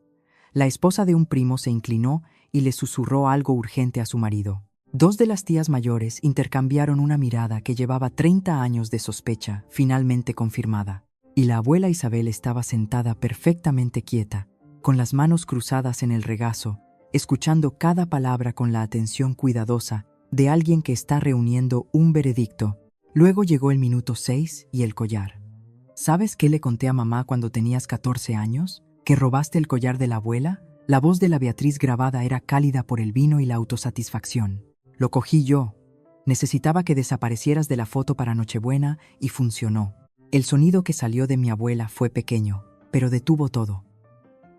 [SPEAKER 1] La esposa de un primo se inclinó y le susurró algo urgente a su marido. 2 de las tías mayores intercambiaron una mirada que llevaba 30 años de sospecha, finalmente confirmada. Y la abuela Isabel estaba sentada perfectamente quieta, con las manos cruzadas en el regazo, escuchando cada palabra con la atención cuidadosa de alguien que está reuniendo un veredicto. Luego llegó el minuto 6 y el collar. ¿Sabes qué le conté a mamá cuando tenías 14 años? ¿Que robaste el collar de la abuela? La voz de la Beatriz grabada era cálida por el vino y la autosatisfacción. Lo cogí yo. Necesitaba que desaparecieras de la foto para Nochebuena y funcionó. El sonido que salió de mi abuela fue pequeño, pero detuvo todo.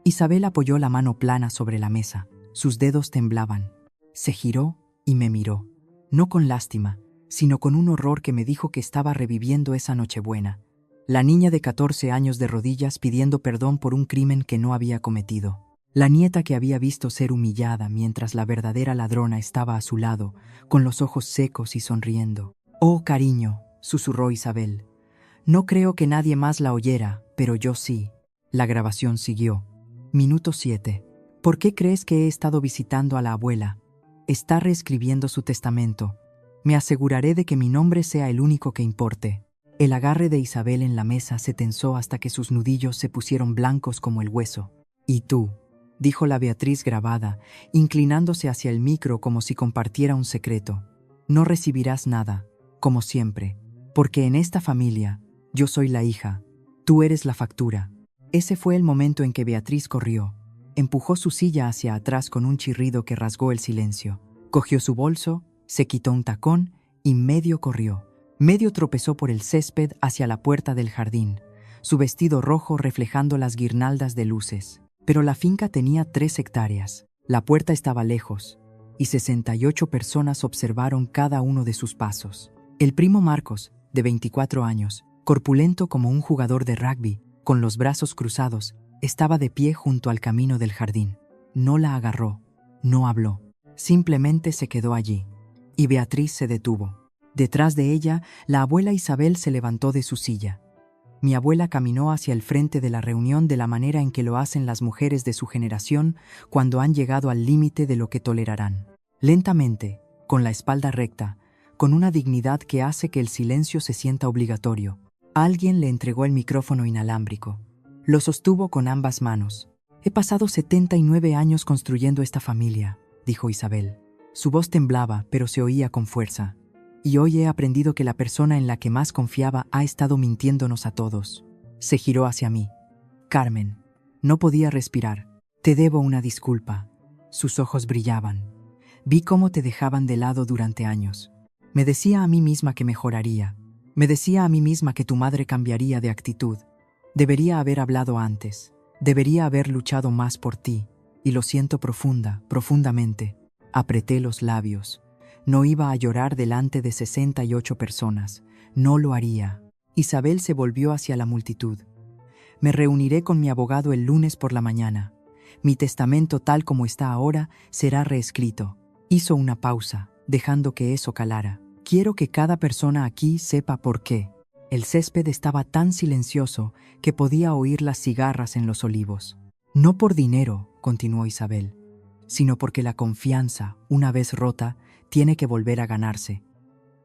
[SPEAKER 1] Isabel apoyó la mano plana sobre la mesa. Sus dedos temblaban. Se giró y me miró. No con lástima, sino con un horror que me dijo que estaba reviviendo esa Nochebuena. La niña de 14 años de rodillas pidiendo perdón por un crimen que no había cometido. La nieta que había visto ser humillada mientras la verdadera ladrona estaba a su lado, con los ojos secos y sonriendo. «Oh, cariño», susurró Isabel. No creo que nadie más la oyera, pero yo sí. La grabación siguió. Minuto 7. ¿Por qué crees que he estado visitando a la abuela? Está reescribiendo su testamento. Me aseguraré de que mi nombre sea el único que importe. El agarre de Isabel en la mesa se tensó hasta que sus nudillos se pusieron blancos como el hueso. «¿Y tú?», dijo la Beatriz grabada, inclinándose hacia el micro como si compartiera un secreto. «No recibirás nada, como siempre, porque en esta familia yo soy la hija, tú eres la factura». Ese fue el momento en que Beatriz corrió. Empujó su silla hacia atrás con un chirrido que rasgó el silencio. Cogió su bolso, se quitó un tacón y medio corrió. Medio tropezó por el césped hacia la puerta del jardín, su vestido rojo reflejando las guirnaldas de luces. Pero la finca tenía 3 hectáreas. La puerta estaba lejos, y 68 personas observaron cada uno de sus pasos. El primo Marcos, de 24 años, corpulento como un jugador de rugby, con los brazos cruzados, estaba de pie junto al camino del jardín. No la agarró, no habló, simplemente se quedó allí. Y Beatriz se detuvo. Detrás de ella, la abuela Isabel se levantó de su silla. Mi abuela caminó hacia el frente de la reunión de la manera en que lo hacen las mujeres de su generación cuando han llegado al límite de lo que tolerarán. Lentamente, con la espalda recta, con una dignidad que hace que el silencio se sienta obligatorio, alguien le entregó el micrófono inalámbrico. Lo sostuvo con ambas manos. «He pasado 79 años construyendo esta familia», dijo Isabel. Su voz temblaba, pero se oía con fuerza. «Y hoy he aprendido que la persona en la que más confiaba ha estado mintiéndonos a todos». Se giró hacia mí. «Carmen». No podía respirar. «Te debo una disculpa». Sus ojos brillaban. «Vi cómo te dejaban de lado durante años. Me decía a mí misma que mejoraría. Me decía a mí misma que tu madre cambiaría de actitud. Debería haber hablado antes. Debería haber luchado más por ti. Y lo siento profundamente». Apreté los labios. No iba a llorar delante de 68 personas. No lo haría. Isabel se volvió hacia la multitud. «Me reuniré con mi abogado el lunes por la mañana. Mi testamento tal como está ahora será reescrito». Hizo una pausa, dejando que eso calara. «Quiero que cada persona aquí sepa por qué». El césped estaba tan silencioso que podía oír las cigarras en los olivos. «No por dinero», continuó Isabel, «sino porque la confianza, una vez rota, tiene que volver a ganarse».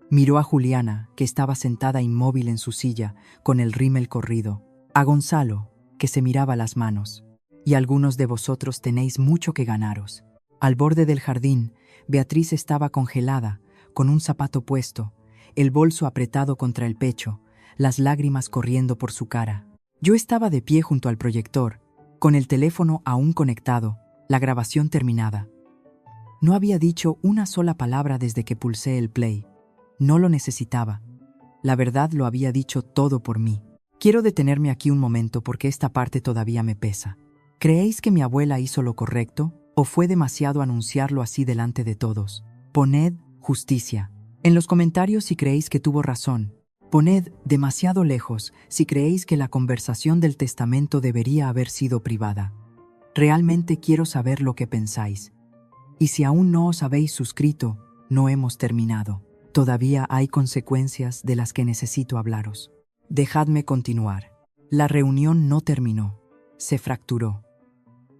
[SPEAKER 1] Miró a Juliana, que estaba sentada inmóvil en su silla, con el rímel corrido. A Gonzalo, que se miraba las manos. «Y algunos de vosotros tenéis mucho que ganaros». Al borde del jardín, Beatriz estaba congelada, con un zapato puesto, el bolso apretado contra el pecho, las lágrimas corriendo por su cara. Yo estaba de pie junto al proyector, con el teléfono aún conectado, la grabación terminada. No había dicho una sola palabra desde que pulsé el play. No lo necesitaba. La verdad lo había dicho todo por mí. Quiero detenerme aquí un momento porque esta parte todavía me pesa. ¿Creéis que mi abuela hizo lo correcto o fue demasiado anunciarlo así delante de todos? Poned justicia en los comentarios si creéis que tuvo razón. Poned demasiado lejos si creéis que la conversación del testamento debería haber sido privada. Realmente quiero saber lo que pensáis. Y si aún no os habéis suscrito, no hemos terminado. Todavía hay consecuencias de las que necesito hablaros. Dejadme continuar. La reunión no terminó. Se fracturó.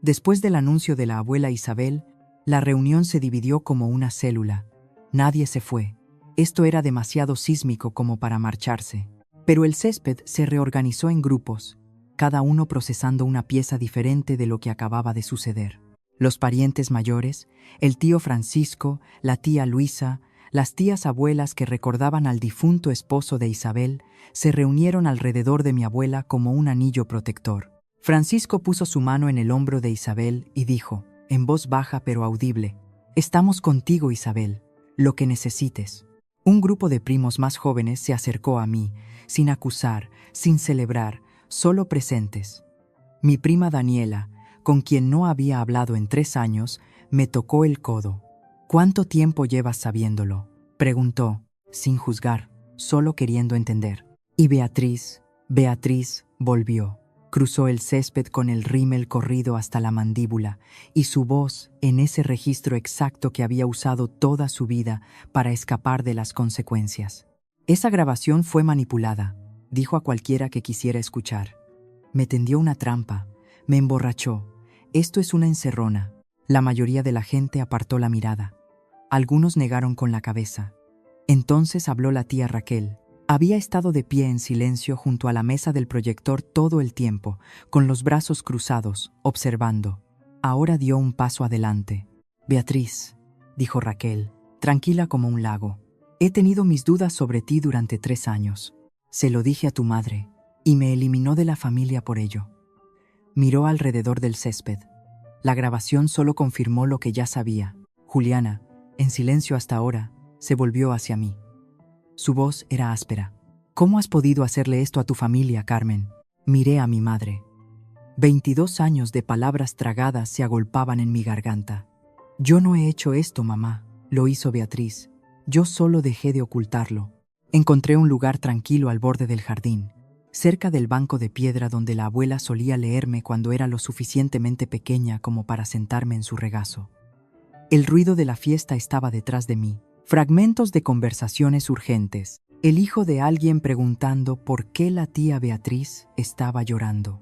[SPEAKER 1] Después del anuncio de la abuela Isabel, la reunión se dividió como una célula. Nadie se fue. Esto era demasiado sísmico como para marcharse. Pero el césped se reorganizó en grupos, cada uno procesando una pieza diferente de lo que acababa de suceder. Los parientes mayores, el tío Francisco, la tía Luisa, Las tías abuelas que recordaban al difunto esposo de Isabel se reunieron alrededor de mi abuela como un anillo protector. Francisco puso su mano en el hombro de Isabel y dijo, en voz baja pero audible, «Estamos contigo, Isabel, lo que necesites». Un grupo de primos más jóvenes se acercó a mí, sin acusar, sin celebrar, solo presentes. Mi prima Daniela, con quien no había hablado en 3 años, me tocó el codo. «¿Cuánto tiempo llevas sabiéndolo?», preguntó, sin juzgar, solo queriendo entender. Y Beatriz volvió. Cruzó el césped con el rímel corrido hasta la mandíbula, y su voz, en ese registro exacto que había usado toda su vida para escapar de las consecuencias. «Esa grabación fue manipulada», dijo a cualquiera que quisiera escuchar. «Me tendió una trampa, me emborrachó. Esto es una encerrona». La mayoría de la gente apartó la mirada. Algunos negaron con la cabeza. Entonces habló la tía Raquel. Había estado de pie en silencio junto a la mesa del proyector todo el tiempo, con los brazos cruzados, observando. Ahora dio un paso adelante. «Beatriz», dijo Raquel, tranquila como un lago, «he tenido mis dudas sobre ti durante 3 años. Se lo dije a tu madre, y me eliminó de la familia por ello». Miró alrededor del césped. La grabación solo confirmó lo que ya sabía. Juliana, en silencio hasta ahora, se volvió hacia mí. Su voz era áspera. «¿Cómo has podido hacerle esto a tu familia, Carmen?». Miré a mi madre. 22 años de palabras tragadas se agolpaban en mi garganta. «Yo no he hecho esto, mamá», lo hizo Beatriz. «Yo solo dejé de ocultarlo». Encontré un lugar tranquilo al borde del jardín, cerca del banco de piedra donde la abuela solía leerme cuando era lo suficientemente pequeña como para sentarme en su regazo. El ruido de la fiesta estaba detrás de mí. Fragmentos de conversaciones urgentes. El hijo de alguien preguntando por qué la tía Beatriz estaba llorando.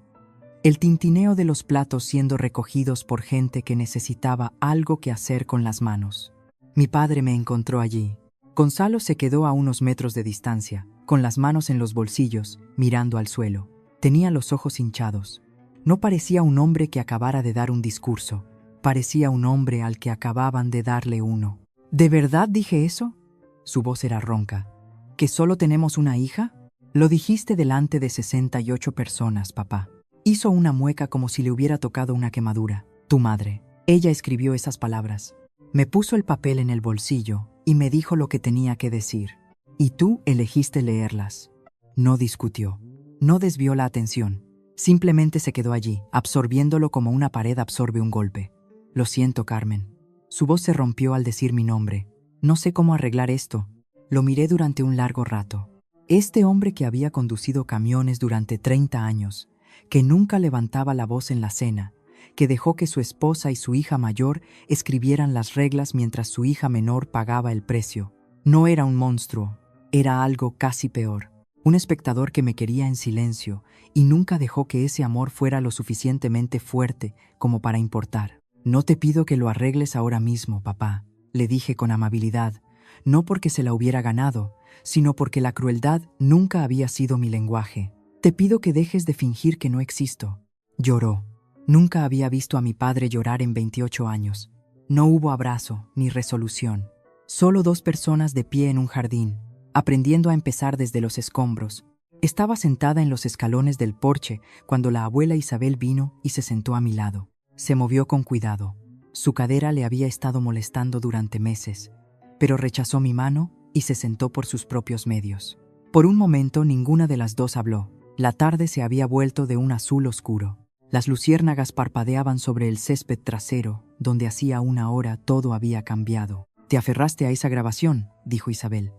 [SPEAKER 1] El tintineo de los platos siendo recogidos por gente que necesitaba algo que hacer con las manos. Mi padre me encontró allí. Gonzalo se quedó a unos metros de distancia, con las manos en los bolsillos, mirando al suelo. Tenía los ojos hinchados. No parecía un hombre que acabara de dar un discurso. Parecía un hombre al que acababan de darle uno. «¿De verdad dije eso?». Su voz era ronca. «¿Que solo tenemos una hija?». «Lo dijiste delante de 68 personas, papá». Hizo una mueca como si le hubiera tocado una quemadura. «Tu madre». Ella escribió esas palabras. Me puso el papel en el bolsillo y me dijo lo que tenía que decir. «Y tú elegiste leerlas». No discutió. No desvió la atención. Simplemente se quedó allí, absorbiéndolo como una pared absorbe un golpe. «Lo siento, Carmen». Su voz se rompió al decir mi nombre. «No sé cómo arreglar esto». Lo miré durante un largo rato. Este hombre que había conducido camiones durante 30 años, que nunca levantaba la voz en la cena, que dejó que su esposa y su hija mayor escribieran las reglas mientras su hija menor pagaba el precio. No era un monstruo, era algo casi peor. Un espectador que me quería en silencio y nunca dejó que ese amor fuera lo suficientemente fuerte como para importar. «No te pido que lo arregles ahora mismo, papá», le dije con amabilidad, no porque se la hubiera ganado, sino porque la crueldad nunca había sido mi lenguaje. «Te pido que dejes de fingir que no existo». Lloró. Nunca había visto a mi padre llorar en 28 años. No hubo abrazo ni resolución. Solo 2 personas de pie en un jardín, aprendiendo a empezar desde los escombros. Estaba sentada en los escalones del porche cuando la abuela Isabel vino y se sentó a mi lado. Se movió con cuidado. Su cadera le había estado molestando durante meses, pero rechazó mi mano y se sentó por sus propios medios. Por un momento ninguna de las dos habló. La tarde se había vuelto de un azul oscuro. Las luciérnagas parpadeaban sobre el césped trasero, donde hacía 1 hora todo había cambiado. «Te aferraste a esa grabación», dijo Isabel.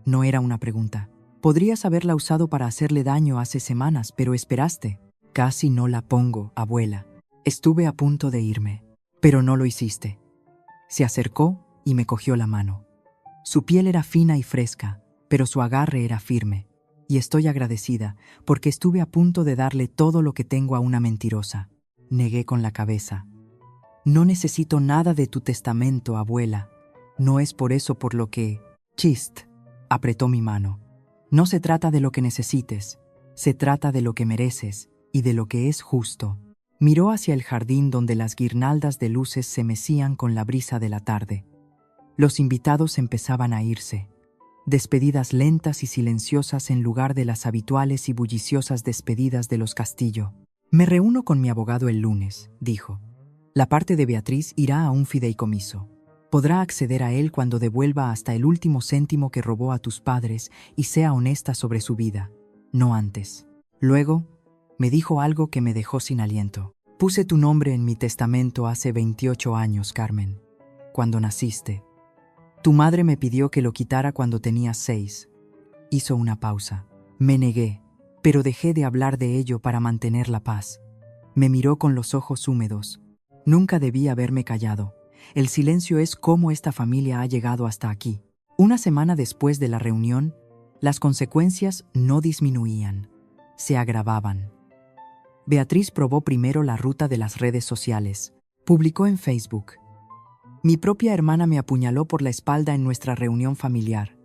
[SPEAKER 1] No era una pregunta. «Podrías haberla usado para hacerle daño hace semanas, pero esperaste». «Casi no la pongo, abuela». Estuve a punto de irme, pero no lo hiciste. Se acercó y me cogió la mano. Su piel era fina y fresca, pero su agarre era firme. Y estoy agradecida, porque estuve a punto de darle todo lo que tengo a una mentirosa. Negué con la cabeza. «No necesito nada de tu testamento, abuela. No es por eso por lo que...». «Chist», apretó mi mano. «No se trata de lo que necesites, se trata de lo que mereces y de lo que es justo». Miró hacia el jardín donde las guirnaldas de luces se mecían con la brisa de la tarde. Los invitados empezaban a irse. Despedidas lentas y silenciosas en lugar de las habituales y bulliciosas despedidas de los Castillo. Me reúno con mi abogado el lunes, dijo. La parte de Beatriz irá a un fideicomiso. Podrá acceder a él cuando devuelva hasta el último céntimo que robó a tus padres y sea honesta sobre su vida, no antes. Luego, me dijo algo que me dejó sin aliento. Puse tu nombre en mi testamento hace 28 años, Carmen, cuando naciste. Tu madre me pidió que lo quitara cuando tenía 6. Hizo una pausa. Me negué, pero dejé de hablar de ello para mantener la paz. Me miró con los ojos húmedos. Nunca debí haberme callado. El silencio es cómo esta familia ha llegado hasta aquí. Una semana después de la reunión, las consecuencias no disminuían, se agravaban. Beatriz probó primero la ruta de las redes sociales. Publicó en Facebook. Mi propia hermana me apuñaló por la espalda en nuestra reunión familiar.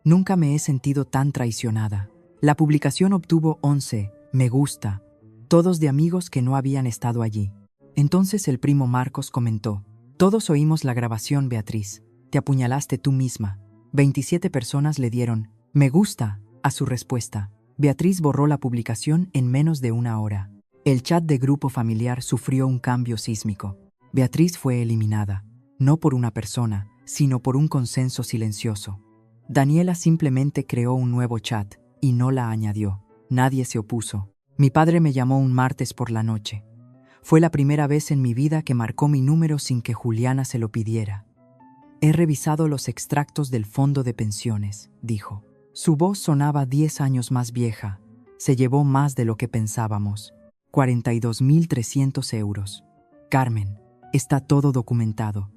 [SPEAKER 1] Nunca me he sentido tan traicionada. La publicación obtuvo 11 me gusta, todos de amigos que no habían estado allí. Entonces el primo Marcos comentó: todos oímos la grabación, Beatriz. Te apuñalaste tú misma. 27 personas le dieron me gusta a su respuesta. Beatriz borró la publicación en menos de una hora. El chat de grupo familiar sufrió un cambio sísmico. Beatriz fue eliminada, no por una persona, sino por un consenso silencioso. Daniela simplemente creó un nuevo chat y no la añadió. Nadie se opuso. Mi padre me llamó un martes por la noche. Fue la primera vez en mi vida que marcó mi número sin que Juliana se lo pidiera. He revisado los extractos del fondo de pensiones, dijo. Su voz sonaba 10 años más vieja. Se llevó más de lo que pensábamos. 42.300 euros. Carmen, está todo documentado.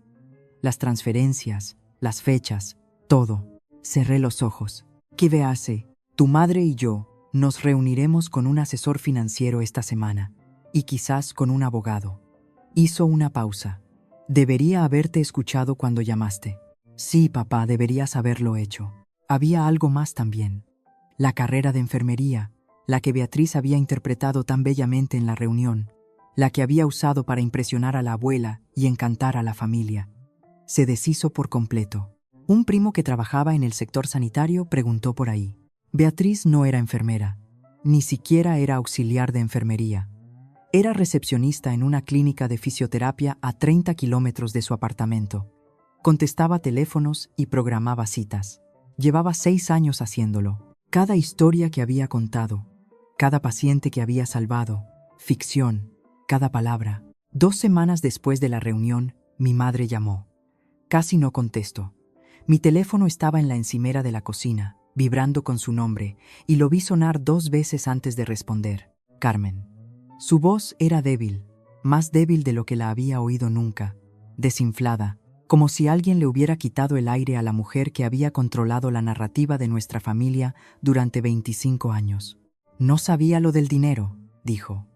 [SPEAKER 1] Las transferencias, las fechas, todo. Cerré los ojos. ¿Qué hace? Tu madre y yo nos reuniremos con un asesor financiero esta semana. Y quizás con un abogado. Hizo una pausa. Debería haberte escuchado cuando llamaste. Sí, papá, deberías haberlo hecho. Había algo más también. La carrera de enfermería, la que Beatriz había interpretado tan bellamente en la reunión, la que había usado para impresionar a la abuela y encantar a la familia. Se deshizo por completo. Un primo que trabajaba en el sector sanitario preguntó por ahí. Beatriz no era enfermera, ni siquiera era auxiliar de enfermería. Era recepcionista en una clínica de fisioterapia a 30 kilómetros de su apartamento. Contestaba teléfonos y programaba citas. Llevaba 6 años haciéndolo. Cada historia que había contado, cada paciente que había salvado, ficción, cada palabra. 2 semanas después de la reunión, mi madre llamó. Casi no contesto. Mi teléfono estaba en la encimera de la cocina, vibrando con su nombre, y lo vi sonar 2 veces antes de responder. Carmen. Su voz era débil, más débil de lo que la había oído nunca, desinflada, como si alguien le hubiera quitado el aire a la mujer que había controlado la narrativa de nuestra familia durante 25 años. No sabía lo del dinero, dijo,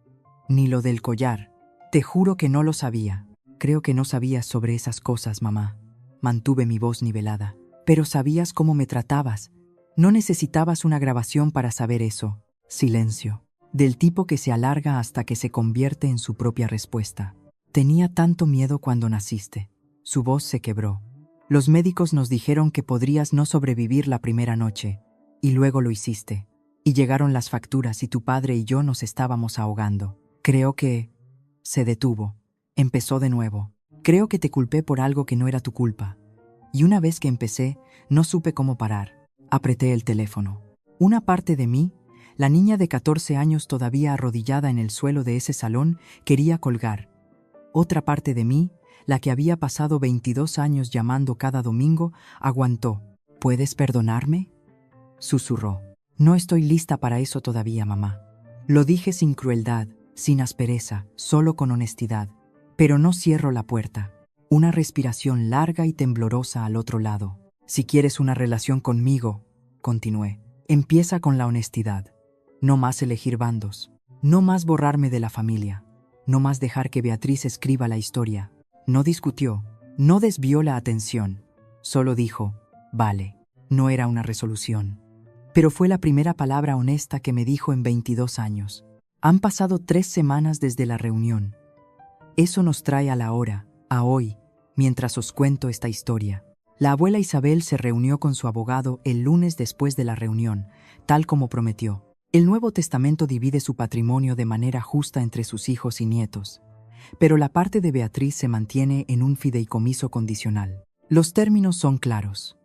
[SPEAKER 1] ni lo del collar. Te juro que no lo sabía. Creo que no sabías sobre esas cosas, mamá. Mantuve mi voz nivelada. Pero sabías cómo me tratabas. No necesitabas una grabación para saber eso. Silencio. Del tipo que se alarga hasta que se convierte en su propia respuesta. Tenía tanto miedo cuando naciste. Su voz se quebró. Los médicos nos dijeron que podrías no sobrevivir la primera noche, y luego lo hiciste. Y llegaron las facturas y tu padre y yo nos estábamos ahogando. Creo que... Se detuvo. Empezó de nuevo. Creo que te culpé por algo que no era tu culpa. Y una vez que empecé, no supe cómo parar. Apreté el teléfono. Una parte de mí, la niña de 14 años todavía arrodillada en el suelo de ese salón, quería colgar. Otra parte de mí, la que había pasado 22 años llamando cada domingo, aguantó. ¿Puedes perdonarme? Susurró. No estoy lista para eso todavía, mamá. Lo dije sin crueldad, sin aspereza, solo con honestidad. Pero no cierro la puerta. Una respiración larga y temblorosa al otro lado. Si quieres una relación conmigo, continué, empieza con la honestidad. No más elegir bandos. No más borrarme de la familia. No más dejar que Beatriz escriba la historia. No discutió, no desvió la atención. Solo dijo, vale. No era una resolución. Pero fue la primera palabra honesta que me dijo en 22 años. Han pasado 3 semanas desde la reunión. Eso nos trae a la hora, a hoy, mientras os cuento esta historia. La abuela Isabel se reunió con su abogado el lunes después de la reunión, tal como prometió. El Nuevo Testamento divide su patrimonio de manera justa entre sus hijos y nietos, pero la parte de Beatriz se mantiene en un fideicomiso condicional. Los términos son claros.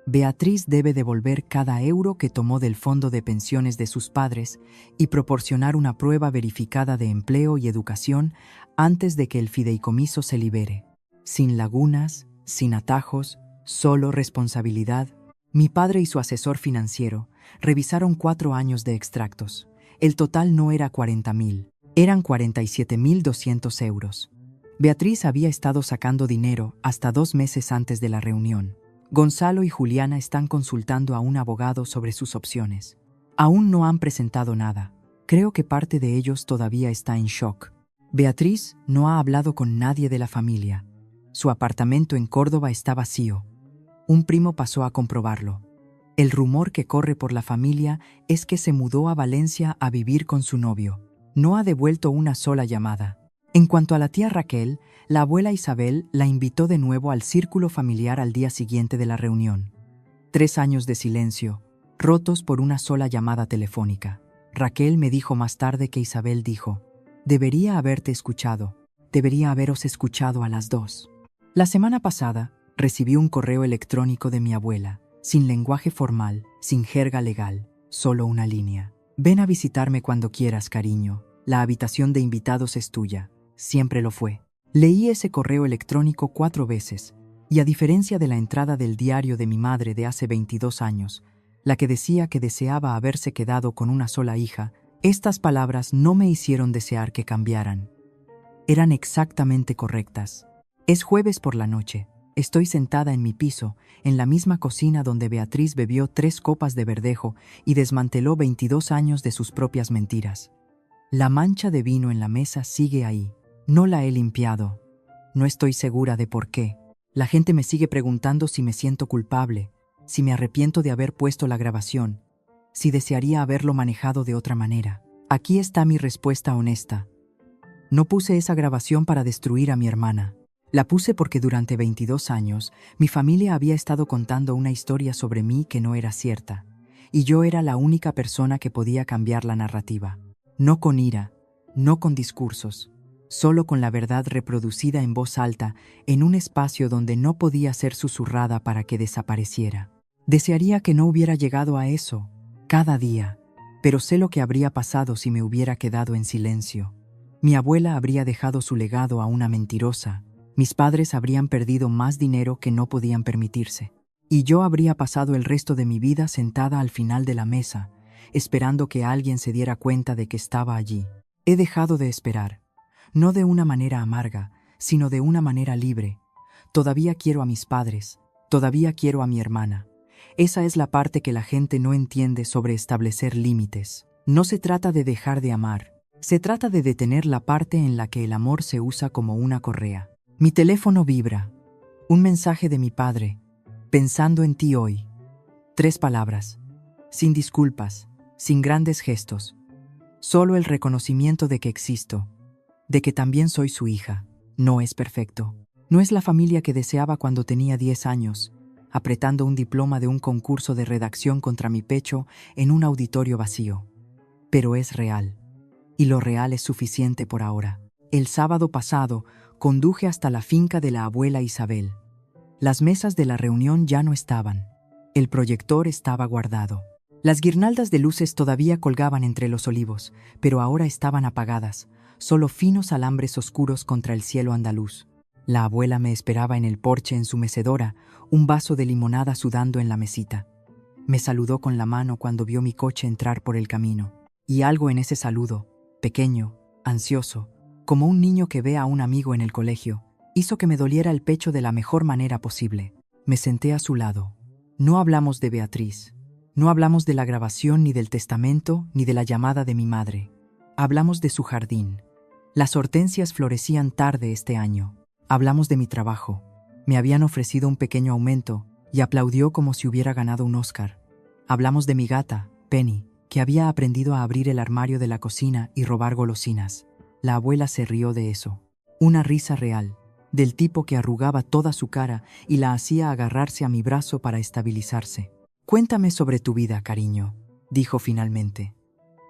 [SPEAKER 1] Beatriz debe devolver cada euro que tomó del fondo de pensiones de sus padres y proporcionar una prueba verificada de empleo y educación antes de que el fideicomiso se libere. Sin lagunas, sin atajos, solo responsabilidad. Mi padre y su asesor financiero revisaron 4 años de extractos. El total no era 40.000, eran 47.200 euros. Beatriz había estado sacando dinero hasta 2 meses antes de la reunión. Gonzalo y Juliana están consultando a un abogado sobre sus opciones. Aún no han presentado nada. Creo que parte de ellos todavía está en shock. Beatriz no ha hablado con nadie de la familia. Su apartamento en Córdoba está vacío. Un primo pasó a comprobarlo. El rumor que corre por la familia es que se mudó a Valencia a vivir con su novio. No ha devuelto una sola llamada. En cuanto a la tía Raquel, la abuela Isabel la invitó de nuevo al círculo familiar al día siguiente de la reunión. 3 años de silencio, rotos por una sola llamada telefónica. Raquel me dijo más tarde que Isabel dijo: «Debería haberte escuchado, debería haberos escuchado a las 2». La semana pasada recibí un correo electrónico de mi abuela, sin lenguaje formal, sin jerga legal, solo una línea. «Ven a visitarme cuando quieras, cariño. La habitación de invitados es tuya. Siempre lo fue». Leí ese correo electrónico 4 veces, y a diferencia de la entrada del diario de mi madre de hace 22 años, la que decía que deseaba haberse quedado con una sola hija, estas palabras no me hicieron desear que cambiaran. Eran exactamente correctas. Es jueves por la noche. Estoy sentada en mi piso, en la misma cocina donde Beatriz bebió 3 copas de verdejo y desmanteló 22 años de sus propias mentiras. La mancha de vino en la mesa sigue ahí. No la he limpiado. No estoy segura de por qué. La gente me sigue preguntando si me siento culpable, si me arrepiento de haber puesto la grabación, si desearía haberlo manejado de otra manera. Aquí está mi respuesta honesta. No puse esa grabación para destruir a mi hermana. La puse porque durante 22 años mi familia había estado contando una historia sobre mí que no era cierta, y yo era la única persona que podía cambiar la narrativa. No con ira, no con discursos, solo con la verdad reproducida en voz alta en un espacio donde no podía ser susurrada para que desapareciera. Desearía que no hubiera llegado a eso, cada día, pero sé lo que habría pasado si me hubiera quedado en silencio. Mi abuela habría dejado su legado a una mentirosa, mis padres habrían perdido más dinero que no podían permitirse, y yo habría pasado el resto de mi vida sentada al final de la mesa, esperando que alguien se diera cuenta de que estaba allí. He dejado de esperar. No de una manera amarga, sino de una manera libre. Todavía quiero a mis padres, todavía quiero a mi hermana. Esa es la parte que la gente no entiende sobre establecer límites. No se trata de dejar de amar, se trata de detener la parte en la que el amor se usa como una correa. Mi teléfono vibra. Un mensaje de mi padre. Pensando en ti hoy. 3 palabras. Sin disculpas, sin grandes gestos. Solo el reconocimiento de que existo. De que también soy su hija. No es perfecto. No es la familia que deseaba cuando tenía 10 años, apretando un diploma de un concurso de redacción contra mi pecho en un auditorio vacío. Pero es real. Y lo real es suficiente por ahora. El sábado pasado, conduje hasta la finca de la abuela Isabel. Las mesas de la reunión ya no estaban. El proyector estaba guardado. Las guirnaldas de luces todavía colgaban entre los olivos, pero ahora estaban apagadas, solo finos alambres oscuros contra el cielo andaluz. La abuela me esperaba en el porche en su mecedora, un vaso de limonada sudando en la mesita. Me saludó con la mano cuando vio mi coche entrar por el camino. Y algo en ese saludo, pequeño, ansioso, como un niño que ve a un amigo en el colegio, hizo que me doliera el pecho de la mejor manera posible. Me senté a su lado. No hablamos de Beatriz. No hablamos de la grabación, ni del testamento, ni de la llamada de mi madre. Hablamos de su jardín. Las hortensias florecían tarde este año. Hablamos de mi trabajo. Me habían ofrecido un pequeño aumento y aplaudió como si hubiera ganado un Oscar. Hablamos de mi gata, Penny, que había aprendido a abrir el armario de la cocina y robar golosinas. La abuela se rió de eso. Una risa real. del tipo que arrugaba toda su cara y la hacía agarrarse a mi brazo para estabilizarse. «Cuéntame sobre tu vida, cariño», dijo finalmente.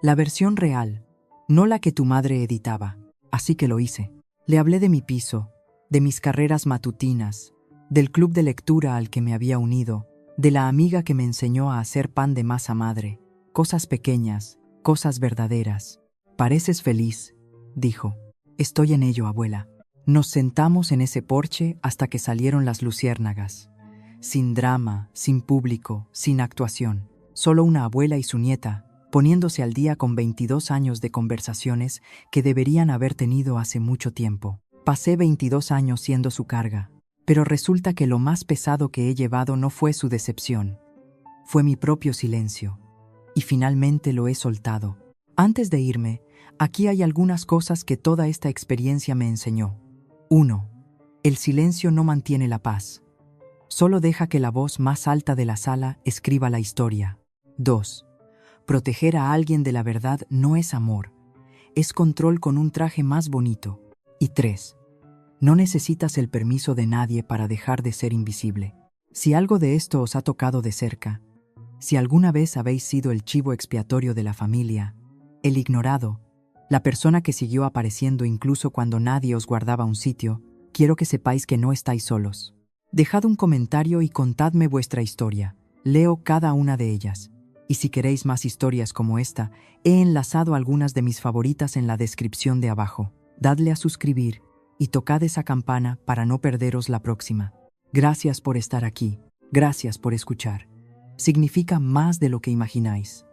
[SPEAKER 1] «La versión real, no la que tu madre editaba». Así que lo hice. Le hablé de mi piso, de mis carreras matutinas, del club de lectura al que me había unido, de la amiga que me enseñó a hacer pan de masa madre. Cosas pequeñas, cosas verdaderas. «Pareces feliz», dijo. «Estoy en ello, abuela». Nos sentamos en ese porche hasta que salieron las luciérnagas. Sin drama, sin público, sin actuación. Solo una abuela y su nieta, poniéndose al día con 22 años de conversaciones que deberían haber tenido hace mucho tiempo. Pasé 22 años siendo su carga, pero resulta que lo más pesado que he llevado no fue su decepción. Fue mi propio silencio. Y finalmente lo he soltado. Antes de irme, aquí hay algunas cosas que toda esta experiencia me enseñó. 1. El silencio no mantiene la paz. Solo deja que la voz más alta de la sala escriba la historia. 2. Proteger a alguien de la verdad no es amor. Es control con un traje más bonito. Y 3. No necesitas el permiso de nadie para dejar de ser invisible. Si algo de esto os ha tocado de cerca, si alguna vez habéis sido el chivo expiatorio de la familia, el ignorado, la persona que siguió apareciendo incluso cuando nadie os guardaba un sitio, quiero que sepáis que no estáis solos. Dejad un comentario y contadme vuestra historia. Leo cada una de ellas. Y si queréis más historias como esta, he enlazado algunas de mis favoritas en la descripción de abajo. Dadle a suscribir y tocad esa campana para no perderos la próxima. Gracias por estar aquí. Gracias por escuchar. Significa más de lo que imagináis.